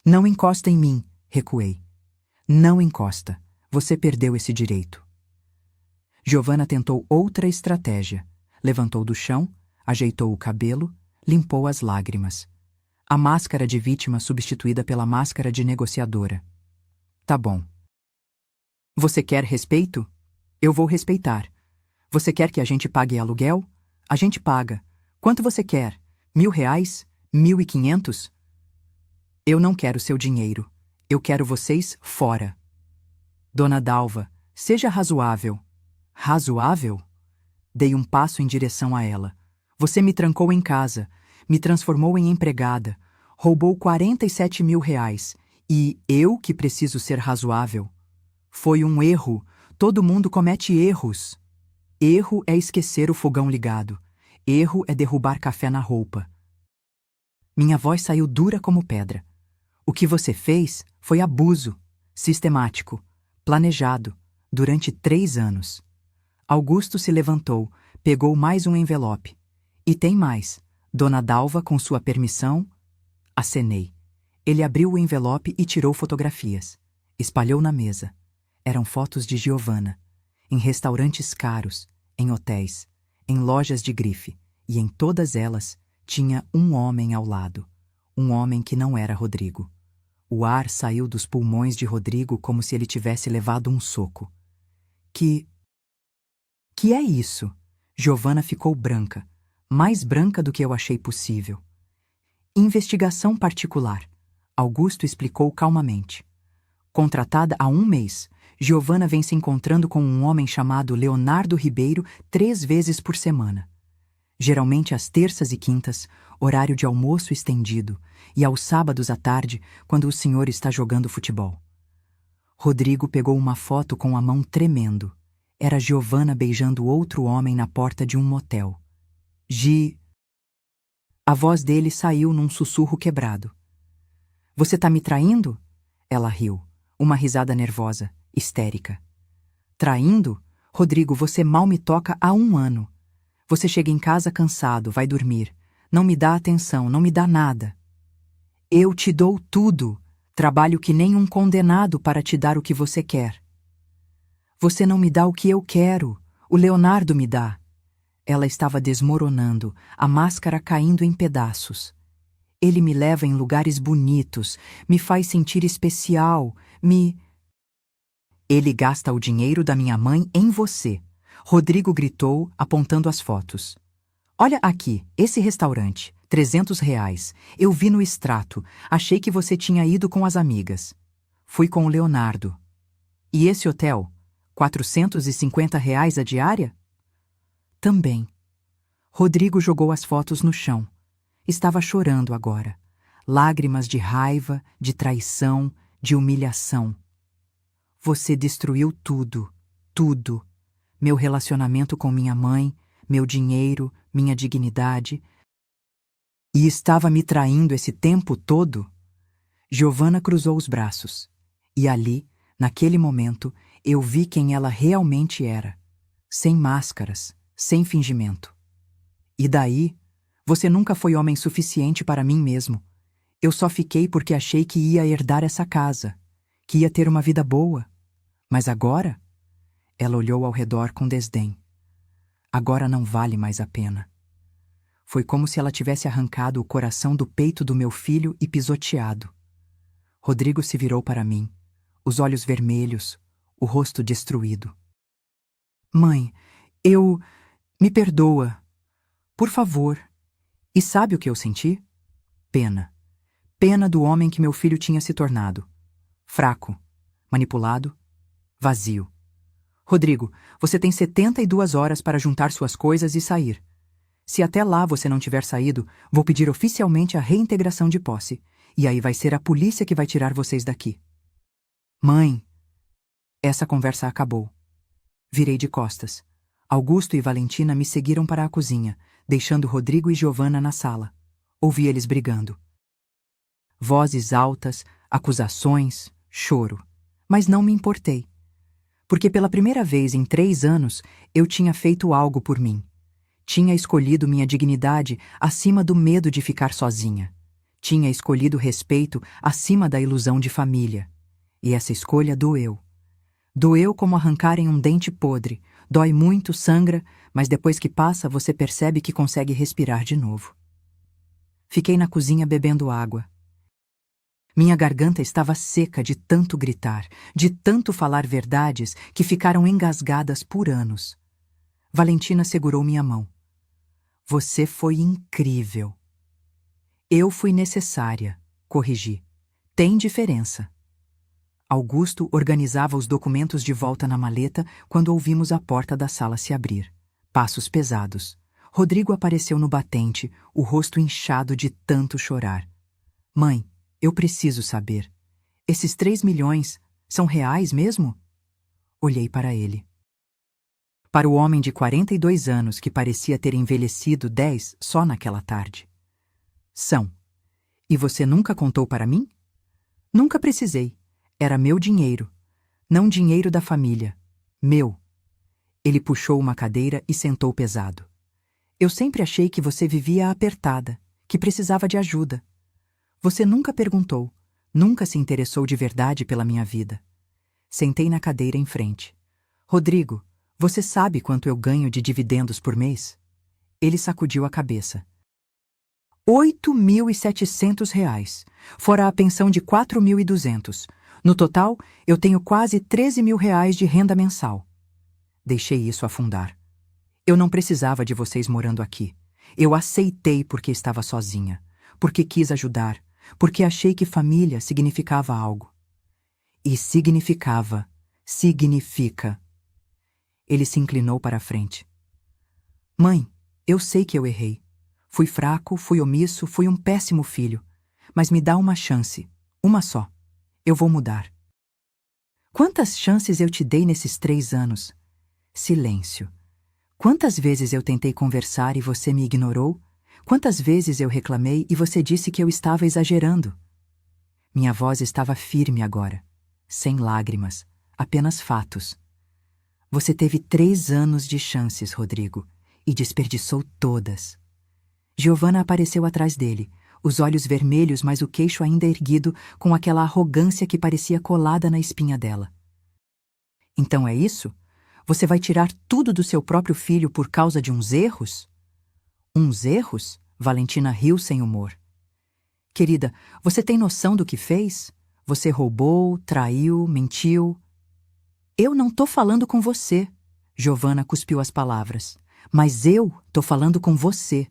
não encosta em mim, recuei. Não encosta. Você perdeu esse direito. Giovanna tentou outra estratégia. Levantou do chão, ajeitou o cabelo, limpou as lágrimas. A máscara de vítima substituída pela máscara de negociadora. Tá bom. Você quer respeito? Eu vou respeitar. Você quer que a gente pague aluguel? A gente paga. Quanto você quer? R$ 1.000? 1.500? Eu não quero seu dinheiro. Eu quero vocês fora. Dona Dalva, seja razoável. Razoável? Dei um passo em direção a ela. Você me trancou em casa, me transformou em empregada, roubou R$ 47 mil. E eu que preciso ser razoável. Foi um erro. Todo mundo comete erros. Erro é esquecer o fogão ligado. Erro é derrubar café na roupa. Minha voz saiu dura como pedra. O que você fez foi abuso, sistemático, planejado, durante 3 anos. Augusto se levantou, pegou mais um envelope. E tem mais. Dona Dalva, com sua permissão... Acenei. Ele abriu o envelope e tirou fotografias. Espalhou na mesa. Eram fotos de Giovanna. Em restaurantes caros, em hotéis, em lojas de grife. E em todas elas tinha um homem ao lado. Um homem que não era Rodrigo. O ar saiu dos pulmões de Rodrigo como se ele tivesse levado um soco. Que é isso? Giovanna ficou branca. Mais branca do que eu achei possível. Investigação particular. Augusto explicou calmamente. Contratada há 1 mês, Giovanna vem se encontrando com um homem chamado Leonardo Ribeiro 3 vezes por semana. Geralmente às terças e quintas, horário de almoço estendido, e aos sábados à tarde, quando o senhor está jogando futebol. Rodrigo pegou uma foto com a mão tremendo. Era Giovanna beijando outro homem na porta de um motel. A voz dele saiu num sussurro quebrado. Você tá me traindo? Ela riu. Uma risada nervosa, histérica. Traindo? Rodrigo, você mal me toca há 1 ano. Você chega em casa cansado, vai dormir. Não me dá atenção, não me dá nada. Eu te dou tudo. Trabalho que nem um condenado para te dar o que você quer. Você não me dá o que eu quero. O Leonardo me dá. Ela estava desmoronando, a máscara caindo em pedaços. Ele me leva em lugares bonitos, me faz sentir especial, Ele gasta o dinheiro da minha mãe em você. Rodrigo gritou, apontando as fotos. Olha aqui, esse restaurante, R$ 300. Eu vi no extrato, achei que você tinha ido com as amigas. Fui com o Leonardo. E esse hotel? R$ 450 a diária? Também. Rodrigo jogou as fotos no chão. Estava chorando agora. Lágrimas de raiva, de traição, de humilhação. Você destruiu tudo, tudo. Meu relacionamento com minha mãe, meu dinheiro, minha dignidade. E estava me traindo esse tempo todo? Giovanna cruzou os braços. E ali, naquele momento, eu vi quem ela realmente era. Sem máscaras, sem fingimento. E daí, você nunca foi homem suficiente para mim mesmo. Eu só fiquei porque achei que ia herdar essa casa, que ia ter uma vida boa. Mas agora? Ela olhou ao redor com desdém. Agora não vale mais a pena. Foi como se ela tivesse arrancado o coração do peito do meu filho e pisoteado. Rodrigo se virou para mim, os olhos vermelhos, o rosto destruído. Mãe, me perdoa. Por favor. E sabe o que eu senti? Pena. Pena do homem que meu filho tinha se tornado. Fraco, manipulado, vazio. Rodrigo, você tem 72 horas para juntar suas coisas e sair. Se até lá você não tiver saído, vou pedir oficialmente a reintegração de posse. E aí vai ser a polícia que vai tirar vocês daqui. Mãe! Essa conversa acabou. Virei de costas. Augusto e Valentina me seguiram para a cozinha, deixando Rodrigo e Giovanna na sala. Ouvi eles brigando. Vozes altas, acusações, choro. Mas não me importei. Porque pela primeira vez em 3 anos, eu tinha feito algo por mim. Tinha escolhido minha dignidade acima do medo de ficar sozinha. Tinha escolhido respeito acima da ilusão de família. E essa escolha doeu. Doeu como arrancarem um dente podre. Dói muito, sangra, mas depois que passa, você percebe que consegue respirar de novo. Fiquei na cozinha bebendo água. Minha garganta estava seca de tanto gritar, de tanto falar verdades que ficaram engasgadas por anos. Valentina segurou minha mão. Você foi incrível. Eu fui necessária, corrigi. Tem diferença. Augusto organizava os documentos de volta na maleta quando ouvimos a porta da sala se abrir. Passos pesados. Rodrigo apareceu no batente, o rosto inchado de tanto chorar. Mãe, eu preciso saber. Esses 3 milhões são reais mesmo? Olhei para ele. Para o homem de 42 anos que parecia ter envelhecido 10 só naquela tarde. São. E você nunca contou para mim? Nunca precisei. Era meu dinheiro. Não dinheiro da família. Meu. Ele puxou uma cadeira e sentou pesado. Eu sempre achei que você vivia apertada, que precisava de ajuda. Você nunca perguntou, nunca se interessou de verdade pela minha vida. Sentei na cadeira em frente. Rodrigo, você sabe quanto eu ganho de dividendos por mês? Ele sacudiu a cabeça. R$ 8.700, fora a pensão de 4.200. No total, eu tenho quase R$ 13 mil de renda mensal. Deixei isso afundar. Eu não precisava de vocês morando aqui. Eu aceitei porque estava sozinha, porque quis ajudar, porque achei que família significava algo. E significa. Ele se inclinou para a frente. Mãe, eu sei que eu errei. Fui fraco, fui omisso, fui um péssimo filho. Mas me dá uma chance, uma só. Eu vou mudar. Quantas chances eu te dei nesses 3 anos? Silêncio. Quantas vezes eu tentei conversar e você me ignorou? Quantas vezes eu reclamei e você disse que eu estava exagerando? Minha voz estava firme agora. sem lágrimas, apenas fatos. Você teve 3 anos de chances, Rodrigo, e desperdiçou todas. Giovanna apareceu atrás dele, os olhos vermelhos, mas o queixo ainda erguido, com aquela arrogância que parecia colada na espinha dela. Então é isso? Você vai tirar tudo do seu próprio filho por causa de uns erros? Uns erros? Valentina riu sem humor. Querida, você tem noção do que fez? Você roubou, traiu, mentiu. Eu não tô falando com você. Giovanna cuspiu as palavras. Mas eu tô falando com você.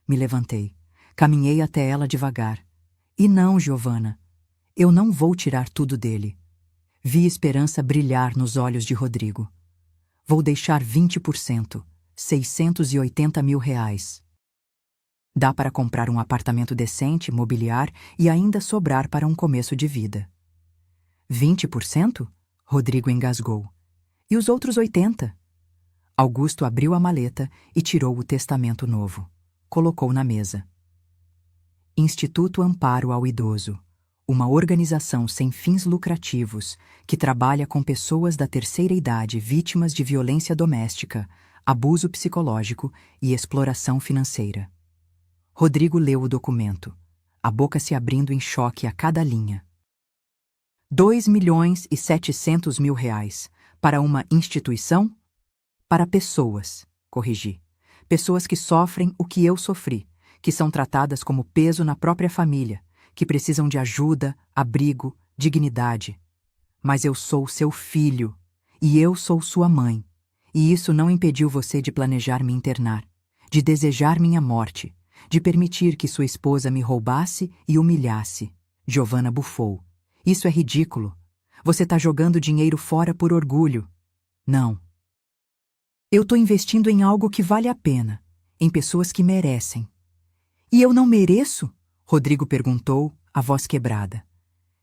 Me levantei. Caminhei até ela devagar. E não, Giovanna. Eu não vou tirar tudo dele. Vi esperança brilhar nos olhos de Rodrigo. Vou deixar 20%, 680 mil reais. Dá para comprar um apartamento decente, mobiliar e ainda sobrar para um começo de vida. 20%? Rodrigo engasgou. E os outros 80%? Augusto abriu a maleta e tirou o testamento novo. Colocou na mesa. Instituto Amparo ao Idoso, uma organização sem fins lucrativos que trabalha com pessoas da terceira idade vítimas de violência doméstica, abuso psicológico e exploração financeira. Rodrigo leu o documento, a boca se abrindo em choque a cada linha. 2.700.000 reais para uma instituição? Para pessoas, corrigi. Pessoas que sofrem o que eu sofri, que são tratadas como peso na própria família, que precisam de ajuda, abrigo, dignidade. Mas eu sou seu filho, e eu sou sua mãe, e isso não impediu você de planejar me internar, de desejar minha morte, de permitir que sua esposa me roubasse e humilhasse. Giovanna bufou. Isso é ridículo. Você tá jogando dinheiro fora por orgulho. Não. Eu tô investindo em algo que vale a pena, em pessoas que merecem. E eu não mereço? Rodrigo perguntou, a voz quebrada.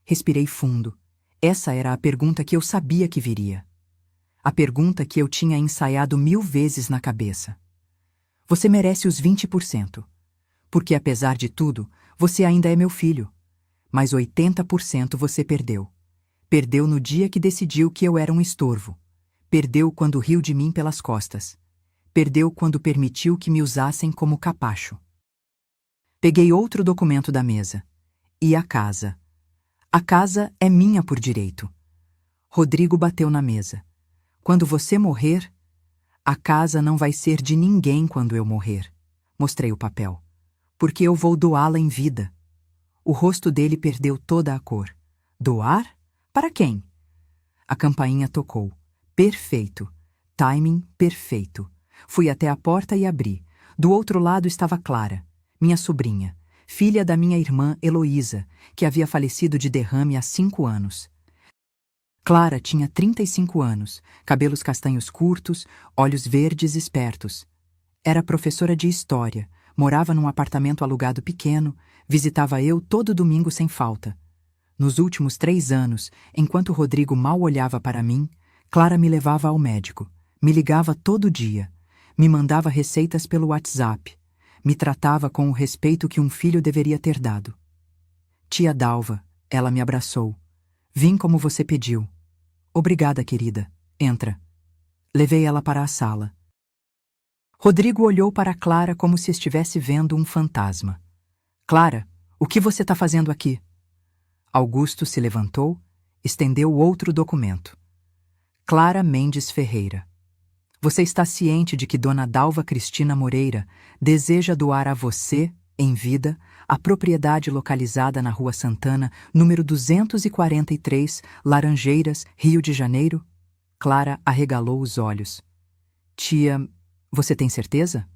Respirei fundo. Essa era a pergunta que eu sabia que viria. A pergunta que eu tinha ensaiado 1000 vezes na cabeça. Você merece os 20%. Porque, apesar de tudo, você ainda é meu filho. Mas 80% você perdeu. Perdeu no dia que decidiu que eu era um estorvo. Perdeu quando riu de mim pelas costas. Perdeu quando permitiu que me usassem como capacho. Peguei outro documento da mesa. E a casa. A casa é minha por direito. Rodrigo bateu na mesa. Quando você morrer, a casa não vai ser de ninguém quando eu morrer. Mostrei o papel. Porque eu vou doá-la em vida. O rosto dele perdeu toda a cor. Doar? Para quem? A campainha tocou. Perfeito. Timing perfeito. Fui até a porta e abri. Do outro lado estava Clara, minha sobrinha, filha da minha irmã Heloísa, que havia falecido de derrame há 5 anos. Clara tinha 35 anos, cabelos castanhos curtos, olhos verdes espertos. Era professora de história, morava num apartamento alugado pequeno, visitava eu todo domingo sem falta. Nos últimos 3 anos, enquanto Rodrigo mal olhava para mim, Clara me levava ao médico, me ligava todo dia, me mandava receitas pelo WhatsApp, me tratava com o respeito que um filho deveria ter dado. Tia Dalva, ela me abraçou. Vim como você pediu. Obrigada, querida. Entra. Levei ela para a sala. Rodrigo olhou para Clara como se estivesse vendo um fantasma. Clara, o que você está fazendo aqui? Augusto se levantou, estendeu outro documento. Clara Mendes Ferreira. Você está ciente de que Dona Dalva Cristina Moreira deseja doar a você, em vida, a propriedade localizada na Rua Santana, número 243, Laranjeiras, Rio de Janeiro? Clara arregalou os olhos. Tia, você tem certeza?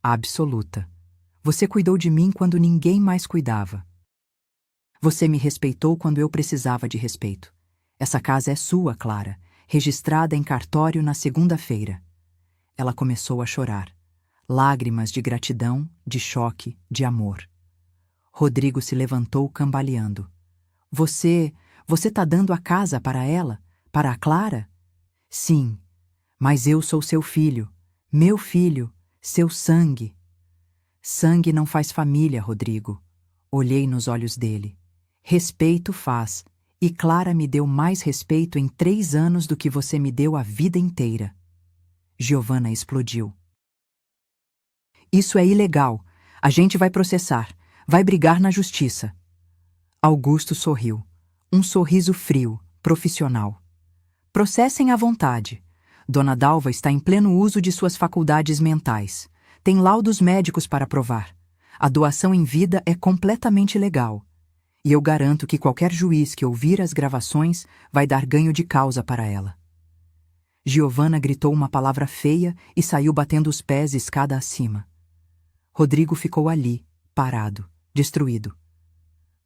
Absoluta. Você cuidou de mim quando ninguém mais cuidava. Você me respeitou quando eu precisava de respeito. Essa casa é sua, Clara, registrada em cartório na segunda-feira. Ela começou a chorar. Lágrimas de gratidão, de choque, de amor. Rodrigo se levantou cambaleando. Você tá dando a casa para ela? Para a Clara? Sim, mas eu sou seu filho. Meu filho, seu sangue. Sangue não faz família, Rodrigo. Olhei nos olhos dele. Respeito faz, E Clara me deu mais respeito em 3 anos do que você me deu a vida inteira. Giovanna explodiu. Isso é ilegal. A gente vai processar. Vai brigar na justiça. Augusto sorriu. Um sorriso frio, profissional. Processem à vontade. Dona Dalva está em pleno uso de suas faculdades mentais. Tem laudos médicos para provar. A doação em vida é completamente legal. E eu garanto que qualquer juiz que ouvir as gravações vai dar ganho de causa para ela. Giovanna gritou uma palavra feia e saiu batendo os pés escada acima. Rodrigo ficou ali, parado, destruído.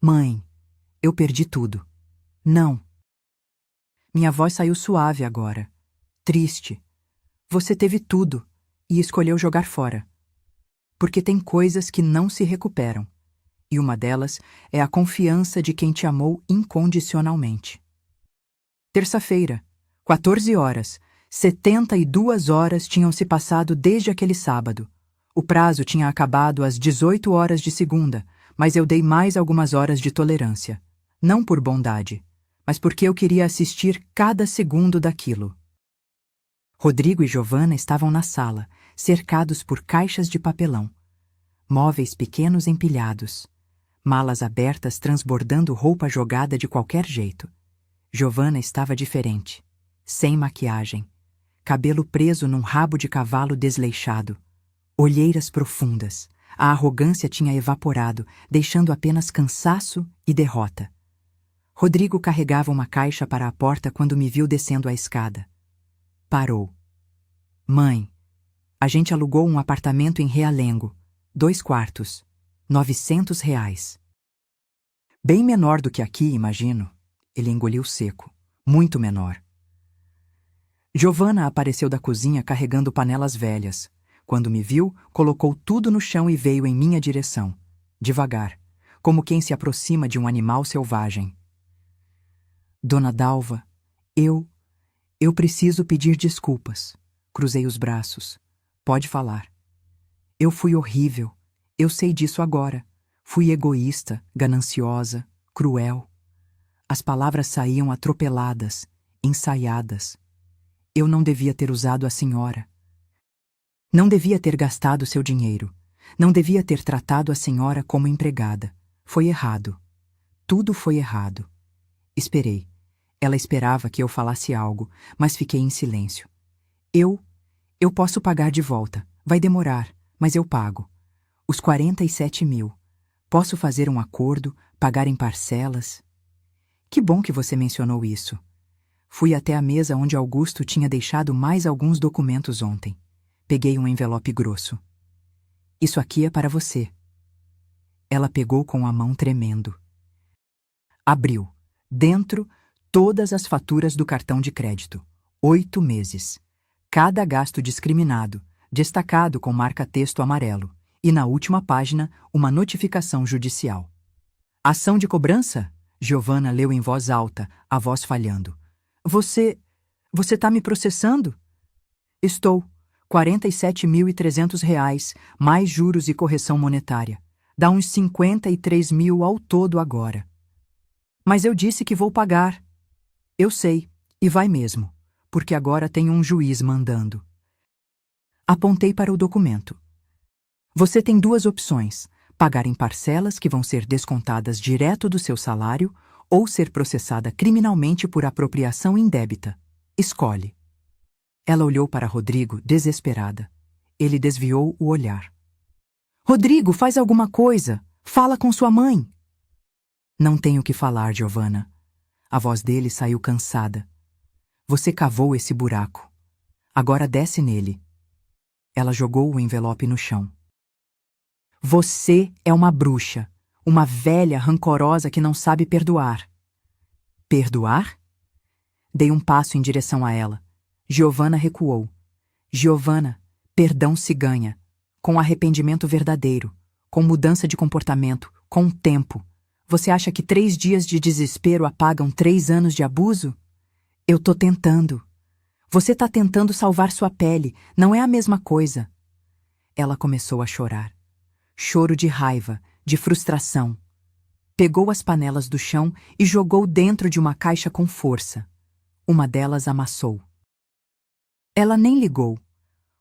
Mãe, eu perdi tudo. Não. Minha voz saiu suave agora. Triste. Você teve tudo e escolheu jogar fora. Porque tem coisas que não se recuperam. E uma delas é a confiança de quem te amou incondicionalmente. Terça-feira, 14 horas, 72 horas tinham se passado desde aquele sábado. O prazo tinha acabado às 18 horas de segunda, mas eu dei mais algumas horas de tolerância. Não por bondade, mas porque eu queria assistir cada segundo daquilo. Rodrigo e Giovanna estavam na sala, cercados por caixas de papelão. Móveis pequenos empilhados. Malas abertas transbordando roupa jogada de qualquer jeito. Giovanna estava diferente. Sem maquiagem. Cabelo preso num rabo de cavalo desleixado. Olheiras profundas. A arrogância tinha evaporado, deixando apenas cansaço e derrota. Rodrigo carregava uma caixa para a porta quando me viu descendo a escada. Parou. Mãe, a gente alugou um apartamento em Realengo. 2 quartos. R$ 900. Bem menor do que aqui, imagino. Ele engoliu seco. Muito menor. Giovanna apareceu da cozinha carregando panelas velhas. Quando me viu, colocou tudo no chão e veio em minha direção. Devagar, como quem se aproxima de um animal selvagem. Dona Dalva, eu preciso pedir desculpas. Cruzei os braços. Pode falar. Eu fui horrível. Eu sei disso agora. Fui egoísta, gananciosa, cruel. As palavras saíam atropeladas, ensaiadas. Eu não devia ter usado a senhora. Não devia ter gastado seu dinheiro. Não devia ter tratado a senhora como empregada. Foi errado. Tudo foi errado. Esperei. Ela esperava que eu falasse algo, mas fiquei em silêncio. Eu posso pagar de volta. Vai demorar, mas eu pago. Os 47 mil. Posso fazer um acordo, pagar em parcelas. Que bom que você mencionou isso. Fui até a mesa onde Augusto tinha deixado mais alguns documentos ontem. Peguei um envelope grosso. Isso aqui é para você. Ela pegou com a mão tremendo. Abriu. Dentro, todas as faturas do cartão de crédito. 8 meses. Cada gasto discriminado, destacado com marca-texto amarelo. E na última página, uma notificação judicial. Ação de cobrança? Giovanna leu em voz alta, a voz falhando. Você tá me processando? Estou. R$ 47.300, mais juros e correção monetária. Dá uns 53 mil ao todo agora. Mas eu disse que vou pagar. Eu sei, e vai mesmo, porque agora tem um juiz mandando. Apontei para o documento. Você tem 2 opções: pagar em parcelas que vão ser descontadas direto do seu salário ou ser processada criminalmente por apropriação indébita. Escolhe. Ela olhou para Rodrigo, desesperada. Ele desviou o olhar. Rodrigo, faz alguma coisa! Fala com sua mãe! Não tenho o que falar, Giovanna. A voz dele saiu cansada. Você cavou esse buraco. Agora desce nele. Ela jogou o envelope no chão. Você é uma bruxa, uma velha rancorosa que não sabe perdoar. Perdoar? Dei um passo em direção a ela. Giovanna recuou. Giovanna, perdão se ganha, com arrependimento verdadeiro, com mudança de comportamento, com tempo. Você acha que 3 dias de desespero apagam 3 anos de abuso? Eu tô tentando. Você tá tentando salvar sua pele, não é a mesma coisa. Ela começou a chorar. Choro de raiva, de frustração. Pegou as panelas do chão e jogou dentro de uma caixa com força. Uma delas amassou. Ela nem ligou.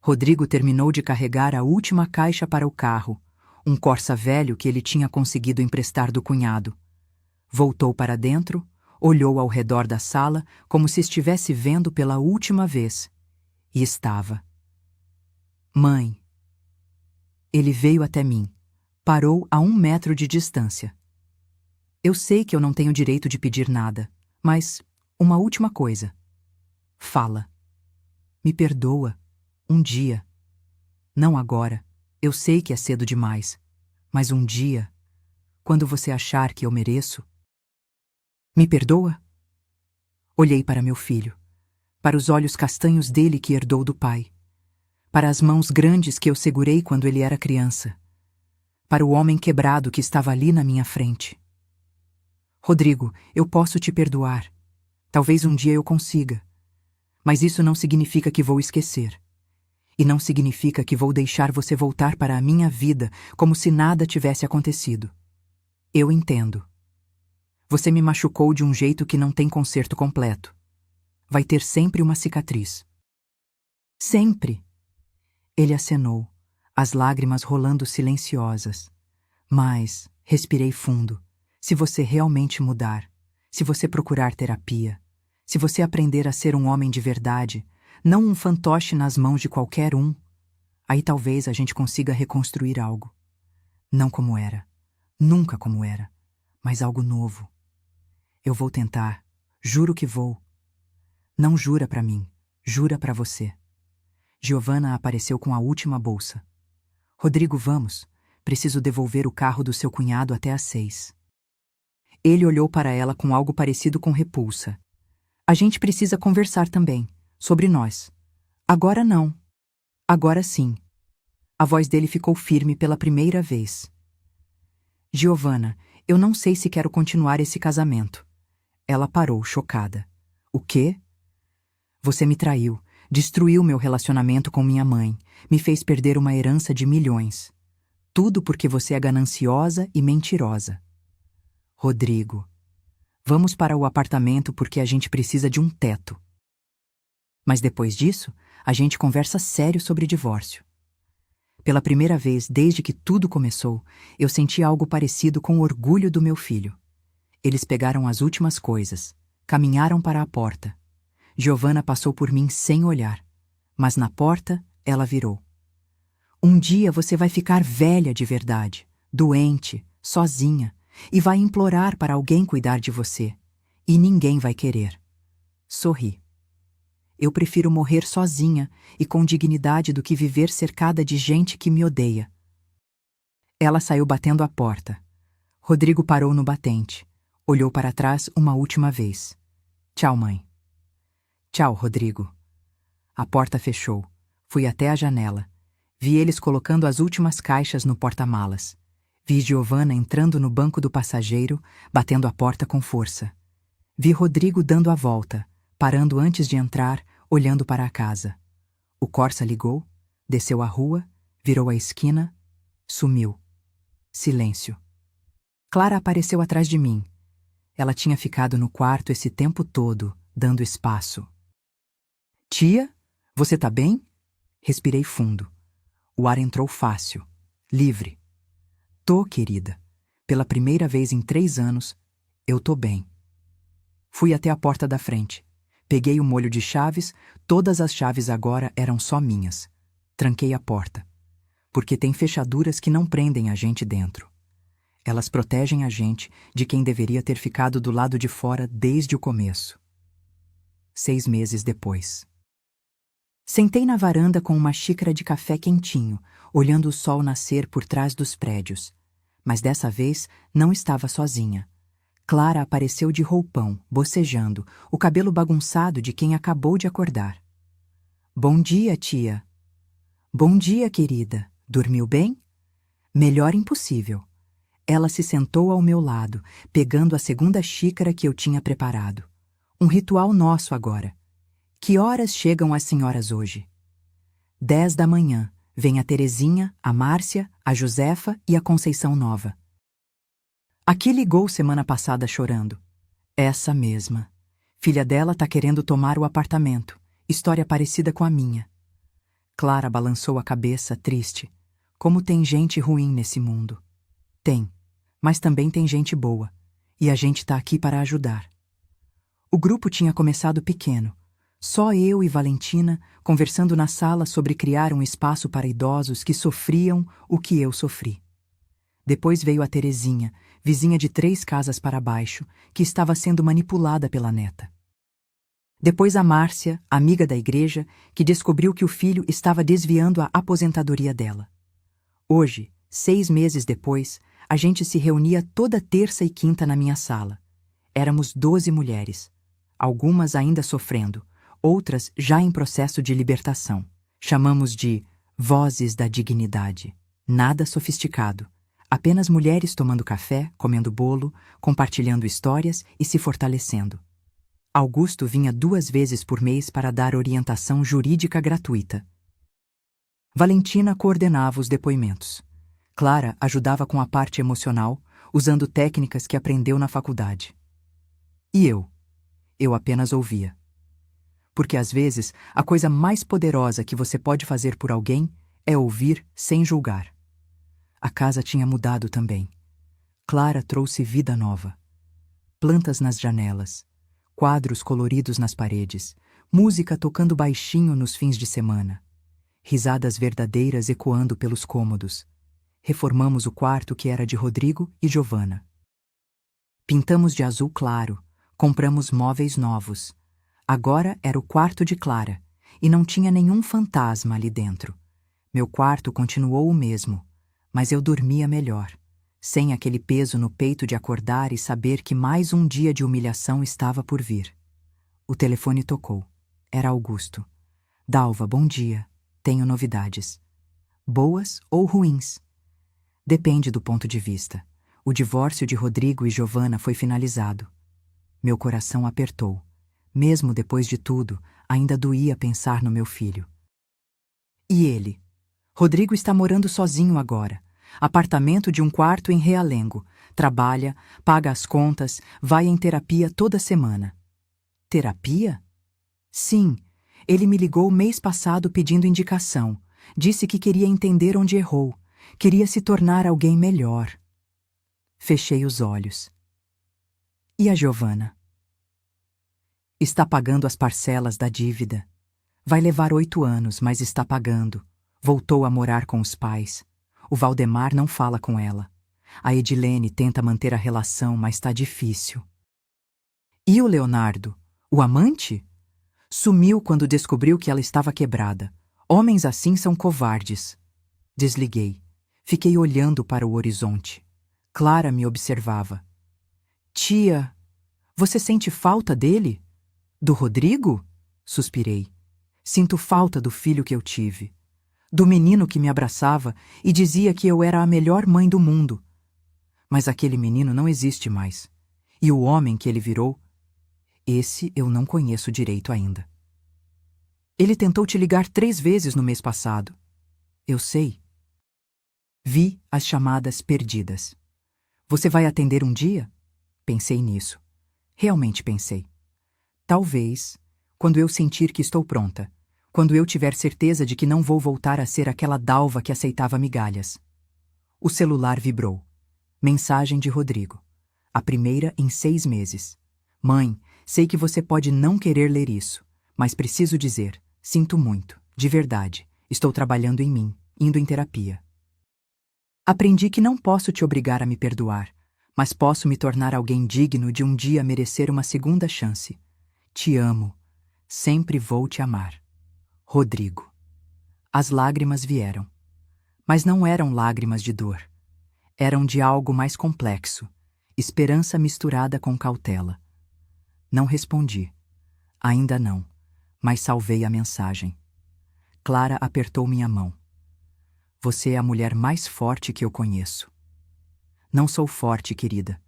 Rodrigo terminou de carregar a última caixa para o carro, um Corsa velho que ele tinha conseguido emprestar do cunhado. Voltou para dentro, olhou ao redor da sala como se estivesse vendo pela última vez. E estava. Mãe. Ele veio até mim. Parou a 1 metro de distância. Eu sei que eu não tenho direito de pedir nada, mas uma última coisa. Fala. Me perdoa. Um dia. Não agora. Eu sei que é cedo demais. Mas um dia, quando você achar que eu mereço. Me perdoa? Olhei para meu filho, para os olhos castanhos dele que herdou do pai, para as mãos grandes que eu segurei quando ele era criança, para o homem quebrado que estava ali na minha frente. Rodrigo, eu posso te perdoar. Talvez um dia eu consiga. Mas isso não significa que vou esquecer. E não significa que vou deixar você voltar para a minha vida como se nada tivesse acontecido. Eu entendo. Você me machucou de um jeito que não tem conserto completo. Vai ter sempre uma cicatriz. Sempre. Ele acenou, as lágrimas rolando silenciosas. Mas respirei fundo. Se você realmente mudar, se você procurar terapia, se você aprender a ser um homem de verdade, não um fantoche nas mãos de qualquer um, aí talvez a gente consiga reconstruir algo. Não como era, nunca como era, mas algo novo. Eu vou tentar, juro que vou. Não jura pra mim, jura pra você. Giovanna apareceu com a última bolsa. Rodrigo, vamos. Preciso devolver o carro do seu cunhado até às 6. Ele olhou para ela com algo parecido com repulsa. A gente precisa conversar também, sobre nós. Agora não. Agora sim. A voz dele ficou firme pela primeira vez. Giovanna, eu não sei se quero continuar esse casamento. Ela parou, chocada. O quê? Você me traiu, destruiu meu relacionamento com minha mãe, me fez perder uma herança de milhões. Tudo porque você é gananciosa e mentirosa. Rodrigo, vamos para o apartamento porque a gente precisa de um teto. Mas depois disso, a gente conversa sério sobre divórcio. Pela primeira vez desde que tudo começou, eu senti algo parecido com o orgulho do meu filho. Eles pegaram as últimas coisas, caminharam para a porta. Giovanna passou por mim sem olhar, mas na porta ela virou. Um dia você vai ficar velha de verdade, doente, sozinha, e vai implorar para alguém cuidar de você, e ninguém vai querer. Sorri. Eu prefiro morrer sozinha e com dignidade do que viver cercada de gente que me odeia. Ela saiu batendo a porta. Rodrigo parou no batente. Olhou para trás uma última vez. Tchau, mãe. Tchau, Rodrigo. A porta fechou. Fui até a janela. Vi eles colocando as últimas caixas no porta-malas. Vi Giovanna entrando no banco do passageiro, batendo a porta com força. Vi Rodrigo dando a volta, parando antes de entrar, olhando para a casa. O Corsa ligou, desceu a rua, virou a esquina, sumiu. Silêncio. Clara apareceu atrás de mim. Ela tinha ficado no quarto esse tempo todo, dando espaço. Tia, você tá bem? Respirei fundo. O ar entrou fácil, livre. Tô, querida. Pela primeira vez em 3 anos, eu tô bem. Fui até a porta da frente. Peguei o molho de chaves, todas as chaves agora eram só minhas. Tranquei a porta. Porque tem fechaduras que não prendem a gente dentro. Elas protegem a gente de quem deveria ter ficado do lado de fora desde o começo. 6 meses depois. Sentei na varanda com uma xícara de café quentinho, olhando o sol nascer por trás dos prédios. Mas dessa vez não estava sozinha. Clara apareceu de roupão, bocejando, o cabelo bagunçado de quem acabou de acordar. Bom dia, tia. Bom dia, querida. Dormiu bem? Melhor impossível. Ela se sentou ao meu lado, pegando a segunda xícara que eu tinha preparado. Um ritual nosso agora. Que horas chegam as senhoras hoje? 10 da manhã. Vem a Terezinha, a Márcia, a Josefa e a Conceição Nova. Aqui ligou semana passada chorando. Essa mesma. Filha dela tá querendo tomar o apartamento. História parecida com a minha. Clara balançou a cabeça, triste. Como tem gente ruim nesse mundo. Tem. Mas também tem gente boa. E a gente tá aqui para ajudar. O grupo tinha começado pequeno. Só eu e Valentina conversando na sala sobre criar um espaço para idosos que sofriam o que eu sofri. Depois veio a Terezinha, vizinha de 3 casas para baixo, que estava sendo manipulada pela neta. Depois a Márcia, amiga da igreja, que descobriu que o filho estava desviando a aposentadoria dela. Hoje, 6 meses depois, a gente se reunia toda terça e quinta na minha sala. Éramos 12 mulheres, algumas ainda sofrendo, outras já em processo de libertação. Chamamos de Vozes da Dignidade. Nada sofisticado. Apenas mulheres tomando café, comendo bolo, compartilhando histórias e se fortalecendo. Augusto vinha 2 vezes por mês para dar orientação jurídica gratuita. Valentina coordenava os depoimentos. Clara ajudava com a parte emocional, usando técnicas que aprendeu na faculdade. E eu apenas ouvia. Porque às vezes a coisa mais poderosa que você pode fazer por alguém é ouvir sem julgar. A casa tinha mudado também. Clara trouxe vida nova. Plantas nas janelas, quadros coloridos nas paredes, música tocando baixinho nos fins de semana, risadas verdadeiras ecoando pelos cômodos. Reformamos o quarto que era de Rodrigo e Giovana. Pintamos de azul claro, compramos móveis novos. Agora era o quarto de Clara, e não tinha nenhum fantasma ali dentro. Meu quarto continuou o mesmo, mas eu dormia melhor, sem aquele peso no peito de acordar e saber que mais um dia de humilhação estava por vir. O telefone tocou. Era Augusto. Dalva, bom dia. Tenho novidades. Boas ou ruins? Depende do ponto de vista. O divórcio de Rodrigo e Giovana foi finalizado. Meu coração apertou. Mesmo depois de tudo, ainda doía pensar no meu filho. E ele? Rodrigo está morando sozinho agora. Apartamento de 1 quarto em Realengo. Trabalha, paga as contas, vai em terapia toda semana. Terapia? Sim. Ele me ligou mês passado pedindo indicação. Disse que queria entender onde errou. Queria se tornar alguém melhor. Fechei os olhos. E a Giovana? Está pagando as parcelas da dívida. Vai levar 8 anos, mas está pagando. Voltou a morar com os pais. O Valdemar não fala com ela. A Edilene tenta manter a relação, mas está difícil. E o Leonardo, o amante? Sumiu quando descobriu que ela estava quebrada. Homens assim são covardes. Desliguei. Fiquei olhando para o horizonte. Clara me observava. Tia, você sente falta dele? Do Rodrigo? Suspirei. Sinto falta do filho que eu tive. Do menino que me abraçava e dizia que eu era a melhor mãe do mundo. Mas aquele menino não existe mais. E o homem que ele virou, esse eu não conheço direito ainda. Ele tentou te ligar 3 vezes no mês passado. Eu sei. Vi as chamadas perdidas. Você vai atender um dia? Pensei nisso. Realmente pensei. Talvez, quando eu sentir que estou pronta, quando eu tiver certeza de que não vou voltar a ser aquela Dalva que aceitava migalhas. O celular vibrou. Mensagem de Rodrigo. A primeira em 6 meses. Mãe, sei que você pode não querer ler isso, mas preciso dizer, sinto muito, de verdade, estou trabalhando em mim, indo em terapia. Aprendi que não posso te obrigar a me perdoar, mas posso me tornar alguém digno de um dia merecer uma segunda chance. Te amo. Sempre vou te amar. Rodrigo. As lágrimas vieram. Mas não eram lágrimas de dor. Eram de algo mais complexo, esperança misturada com cautela. Não respondi. Ainda não, mas salvei a mensagem. Clara apertou minha mão. Você é a mulher mais forte que eu conheço. Não sou forte, querida.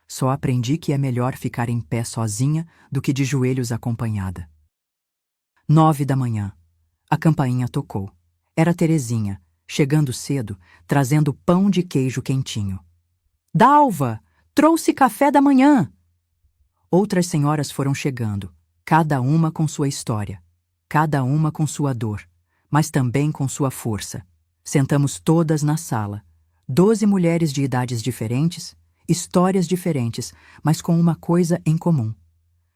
Só aprendi que é melhor ficar em pé sozinha do que de joelhos acompanhada. 9 da manhã. A campainha tocou. Era Terezinha, chegando cedo, trazendo pão de queijo quentinho. Dalva, Trouxe café da manhã! Outras senhoras foram chegando, cada uma com sua história, cada uma com sua dor, mas também com sua força. Sentamos todas na sala, 12 mulheres de idades diferentes, histórias diferentes, mas com uma coisa em comum: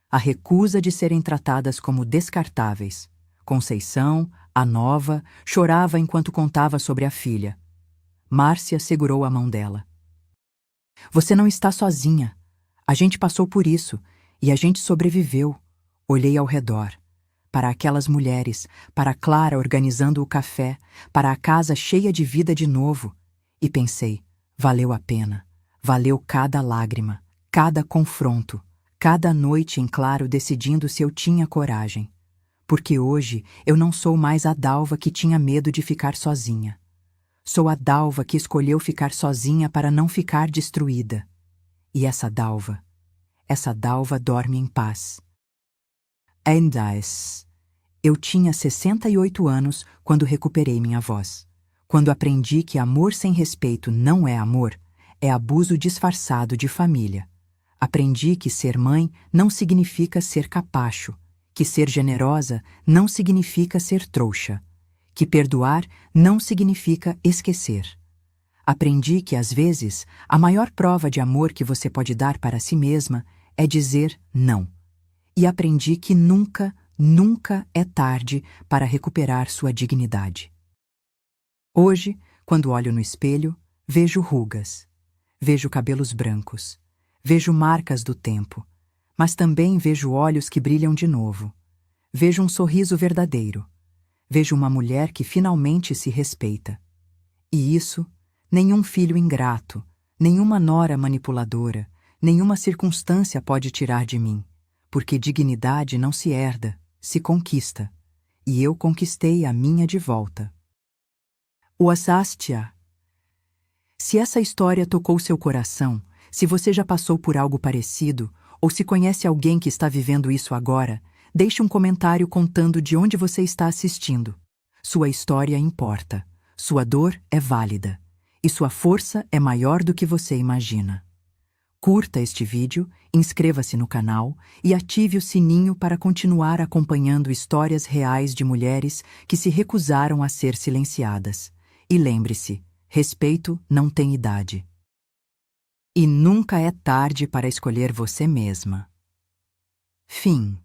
a recusa de serem tratadas como descartáveis. Conceição, a nova, chorava enquanto contava sobre a filha. Márcia segurou a mão dela. Você não está sozinha. A gente passou por isso e a gente sobreviveu. Olhei ao redor. Para aquelas mulheres, para Clara organizando o café, para a casa cheia de vida de novo. E pensei, valeu a pena. Valeu cada lágrima, cada confronto, cada noite em claro decidindo se eu tinha coragem. Porque hoje eu não sou mais a Dalva que tinha medo de ficar sozinha. Sou a Dalva que escolheu ficar sozinha para não ficar destruída. E essa Dalva dorme em paz. Eu tinha 68 anos quando recuperei minha voz. Quando aprendi que amor sem respeito não é amor, é abuso disfarçado de família. Aprendi que ser mãe não significa ser capacho, que ser generosa não significa ser trouxa, que perdoar não significa esquecer. Aprendi que, às vezes, a maior prova de amor que você pode dar para si mesma é dizer não. E aprendi que nunca, nunca é tarde para recuperar sua dignidade. Hoje, quando olho no espelho, vejo rugas, vejo cabelos brancos, vejo marcas do tempo, mas também vejo olhos que brilham de novo. Vejo um sorriso verdadeiro. Vejo uma mulher que finalmente se respeita. E isso, nenhum filho ingrato, nenhuma nora manipuladora, nenhuma circunstância pode tirar de mim, porque dignidade não se herda, se conquista. E eu conquistei a minha de volta. O Asastia. Se essa história tocou seu coração, se você já passou por algo parecido, ou se conhece alguém que está vivendo isso agora, deixe um comentário contando de onde você está assistindo. Sua história importa, sua dor é válida, e sua força é maior do que você imagina. Curta este vídeo, inscreva-se no canal e ative o sininho para continuar acompanhando histórias reais de mulheres que se recusaram a ser silenciadas. E lembre-se, respeito não tem idade. E nunca é tarde para escolher você mesma. Fim.